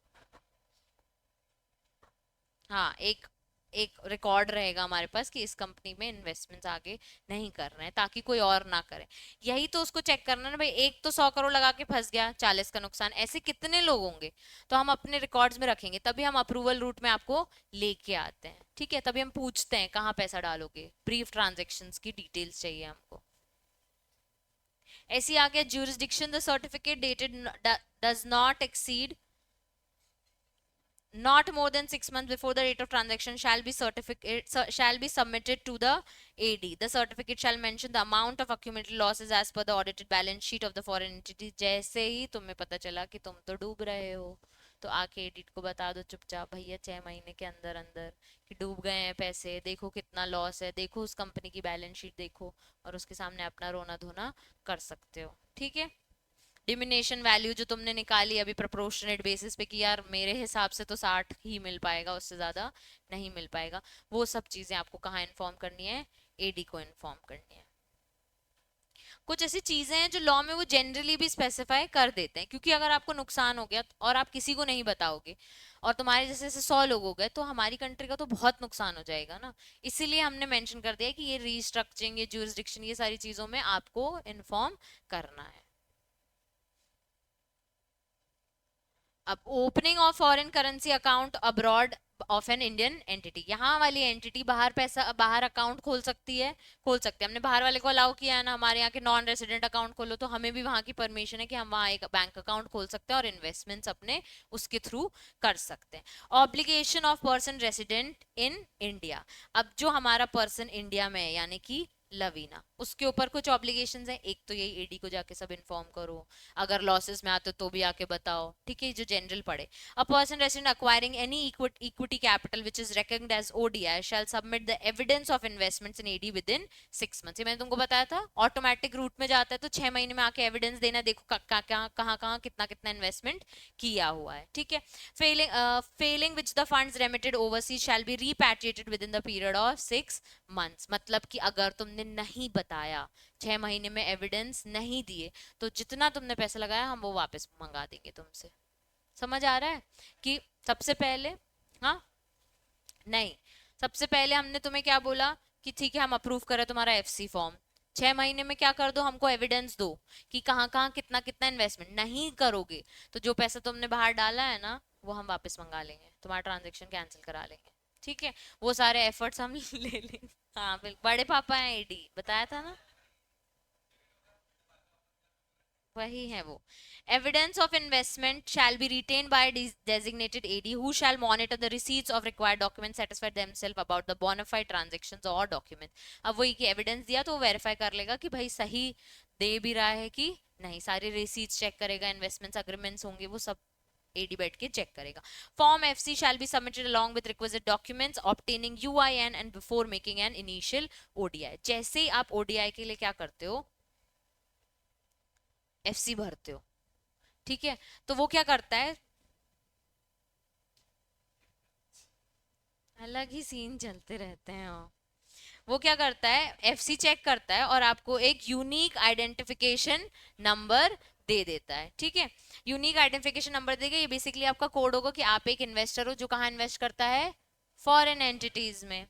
हाँ, एक एक रिकॉर्ड रहेगा हमारे पास कि इस कंपनी में इन्वेस्टमेंट्स आगे नहीं कर रहे हैं, ताकि कोई और ना करे। यही तो उसको चेक करना ना भाई, एक तो 100 करोड़ लगा के फंस गया, 40 का नुकसान, ऐसे कितने लोग होंगे, तो हम अपने रिकॉर्ड्स में रखेंगे, तभी हम अप्रूवल रूट में आपको लेके आते हैं। ठीक है, तभी हम पूछते हैं कहाँ पैसा डालोगे, ब्रीफ ट्रांजेक्शन्स की डिटेल्स चाहिए हमको। ऐसी आ गया jurisdiction, the certificate dated does not exceed not more than 6 months before the date of transaction shall be certificate shall be submitted to the AD. The certificate shall mention the amount of accumulated losses as per the audited balance sheet of the foreign entity. जैसे ही तुम्हें पता चला कि तुम तो डूब रहे हो, तो आके एडिट को बता दो चुपचाप, भैया 6 महीने के अंदर अंदर कि डूब गए हैं पैसे, देखो कितना लॉस है, देखो उस कंपनी की बैलेंस शीट देखो, और उसके सामने अपना रोना धोना कर सकते हो। ठीक है, डिमिनेशन वैल्यू जो तुमने निकाली अभी प्रोपोर्शनेट बेसिस पे कि यार मेरे हिसाब से तो 60 ही मिल पाएगा, उससे ज्यादा नहीं मिल पाएगा, वो सब चीजें आपको कहाँ इन्फॉर्म करनी है, एडी को इन्फॉर्म करनी है। कुछ ऐसी चीजें हैं जो लॉ में वो जनरली भी स्पेसिफाई कर देते हैं, क्योंकि अगर आपको नुकसान हो गया और आप किसी को नहीं बताओगे और तुम्हारे जैसे जैसे 100 लोग हो गए, तो हमारी कंट्री का तो बहुत नुकसान हो जाएगा ना। इसीलिए हमने मेंशन कर दिया कि ये रीस्ट्रक्चरिंग, ये ज्यूरिसडिक्शन, ये सारी चीजों में आपको इन्फॉर्म करना है। अब opening of foreign currency account abroad of an Indian entity, यहाँ वाली एंटिटी बाहर पैसा, बाहर अकाउंट खोल सकती है, खोल सकते हैं। हमने बाहर वाले को अलाउ किया है ना, हमारे यहाँ के नॉन रेजिडेंट अकाउंट खोलो, तो हमें भी वहाँ की परमिशन है कि हम वहाँ एक बैंक अकाउंट खोल सकते हैं और इन्वेस्टमेंट्स अपने उसके थ्रू कर सकते हैं। Obligation of person resident in India, अब जो हमारा पर्सन इंडिया में है यानी कि लवीना, उसके ऊपर कुछ ऑब्लिगेशंस हैं। एक तो यही एडी को जाके सब इन्फॉर्म करो, अगर लॉसेस में आते तो भी आके बताओ। ठीक है, जो जनरल पड़े, अ person resident acquiring any equity capital which is reckoned as ODI shall submit the evidence of investments in AD within 6 months। ये मैंने तुमको बताया था, ऑटोमेटिक रूट में जाता है तो 6 महीने में आके एविडेंस देना, देखो कहाँ कहाँ कितना कितना इन्वेस्टमेंट किया हुआ है। ठीक है, Fehling which the funds remitted overseas shall be repatriated within the period of 6 months। मतलब कि अगर तुमने नहीं बताया, 6 महीने में एविडेंस नहीं दिए, तो जितना तुमने पैसा लगाया हम वो वापस मंगा देंगे तुमसे। समझ आ रहा है कि सबसे पहले, हाँ नहीं, सबसे पहले हमने तुम्हें क्या बोला कि ठीक है हम अप्रूव करें तुम्हारा एफसी फॉर्म, 6 महीने में क्या कर दो, हमको एविडेंस दो कि कहाँ कहाँ कितना कितना इन्वेस्टमेंट। नहीं करोगे तो जो पैसा तुमने बाहर डाला है ना वो हम वापस मंगा लेंगे, तुम्हारा ट्रांजेक्शन कैंसिल करा लेंगे। ठीक है, वो सारे एफर्ट्स हम ले लेंगे। हाँ बिल्कुल, बड़े पापा हैं एडी, बताया था ना। वही है वो. Evidence of investment shall be retained by a designated AD who shall monitor the receipts of required documents, satisfy themselves about the bona fide transactions or documents. अब वही कि एविडेंस दिया तो वो वेरीफाई कर लेगा कि भाई सही दे भी रहा है कि नहीं. सारी रिसीट्स चेक करेगा, इन्वेस्टमेंट्स अग्रीमेंट्स होंगे वो सब एडी बैठ के चेक करेगा. Form FC shell be submitted along with requisite documents obtaining UIN and before making an initial ODI. जैसे ही आप ओडीआई के लिए क्या करते हो, एफसी भरते हो, ठीक है, तो वो क्या करता है, अलग ही सीन चलते रहते हैं. वो क्या करता है, एफसी चेक करता है और आपको एक यूनिक आइडेंटिफिकेशन नंबर दे देता है. ठीक है, यूनिक आइडेंटिफिकेशन नंबर देगा. ये बेसिकली आपका कोड होगा कि आप एक इन्वेस्टर हो जो कहाँ इन्वेस्ट करता है, फॉरेन एंटिटीज में.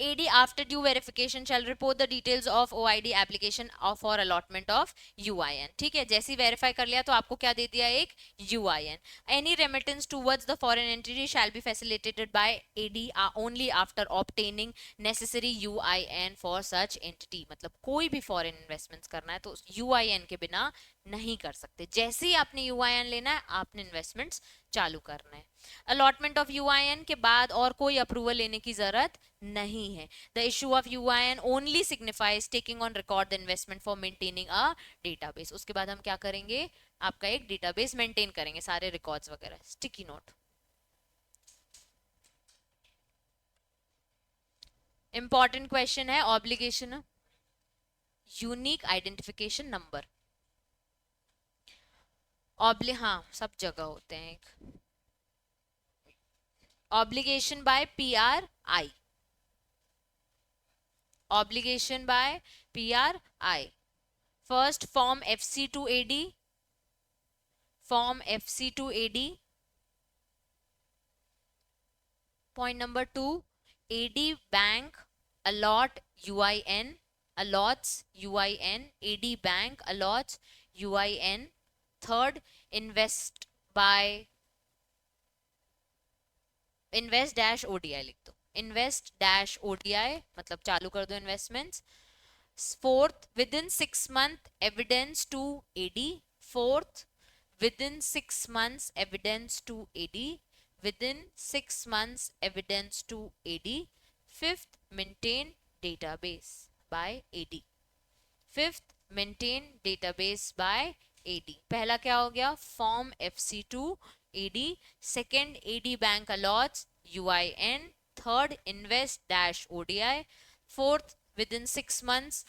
AD after due verification shall report the details of OID application for allotment of UIN. ठीक है, जैसे ही वेरीफाई कर लिया तो आपको क्या दे दिया, एक UIN. Any remittance towards the foreign entity shall be facilitated by AD only after obtaining necessary UIN for such entity. मतलब कोई भी foreign investments करना है तो UIN के बिना नहीं कर सकते. जैसे ही आपने UIN लेना है आपने इन्वेस्टमेंट्स चालू करना है. अलॉटमेंट ऑफ यूआईएन के बाद और कोई अप्रूवल लेने की जरूरत नहीं है. The issue of UIN only signifies taking on record the investment for maintaining a database. उसके बाद हम क्या करेंगे, आपका एक डेटाबेस मेंटेन करेंगे, सारे रिकॉर्ड्स वगैरह. स्टिकी नोट, इंपॉर्टेंट क्वेश्चन है. ऑब्लिगेशन यूनिक आइडेंटिफिकेशन नंबर, हाँ सब जगह होते हैं. एक obligation by PRI, obligation by PRI. First, form FC to AD, form FC to AD. Point number 2, AD bank allot UIN, allots UIN, AD bank allots UIN. Third, invest by invest dash ODI लिख दो, इन्वेस्ट डैश ओडीआई मतलब चालू कर दो investments. Fourth, within 6 months evidence to AD. Fourth, within 6 months evidence to AD, within 6 months evidence to AD. Fifth, maintain database by AD. Fifth, maintain database by AD. पहला क्या हो गया, form FC2 AD. Second, AD bank allots UIN. Third, invest dash ODI. Fourth, within 6 months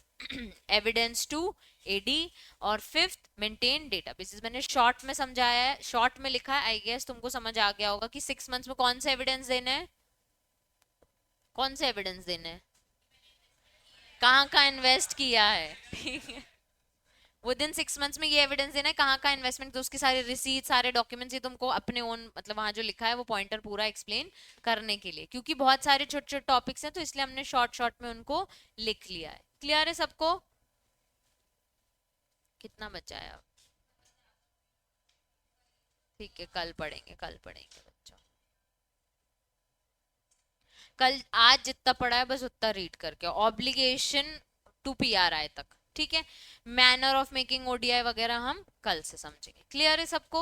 evidence to AD. और फिफ्थ, मेंटेन डेटाबेसेस. मैंने शॉर्ट में समझाया है, शॉर्ट में लिखा है. आई गेस तुमको समझ आ गया होगा कि 6 months में कौन से एविडेंस देने हैं, कौन से एविडेंस देने हैं, कहाँ कहाँ इन्वेस्ट किया है. ठीक है, विद इन 6 months में ये एविडेंस देना है कहाँ कहाँ इन्वेस्टमेंट, तो उसकी सारी रिसीट, सारे डॉक्यूमेंट्स, ये तुमको अपने ओन मतलब वहां जो लिखा है वो पॉइंटर पूरा एक्सप्लेन करने के लिए, क्योंकि बहुत सारे छोटे छोटे टॉपिक्स हैं तो इसलिए हमने शॉर्ट शॉर्ट में उनको लिख लिया है. क्लियर है सबको, कितना बचा है अब, ठीक है कल पढ़ेंगे, कल पढ़ेंगे बच्चों. कल, आज जितना पढ़ा है बस उतना रीड करके, ऑब्लिगेशन टू PRI तक. ठीक है, मैनर ऑफ मेकिंग ओडीआई वगैरह हम कल से समझेंगे. क्लियर है सबको.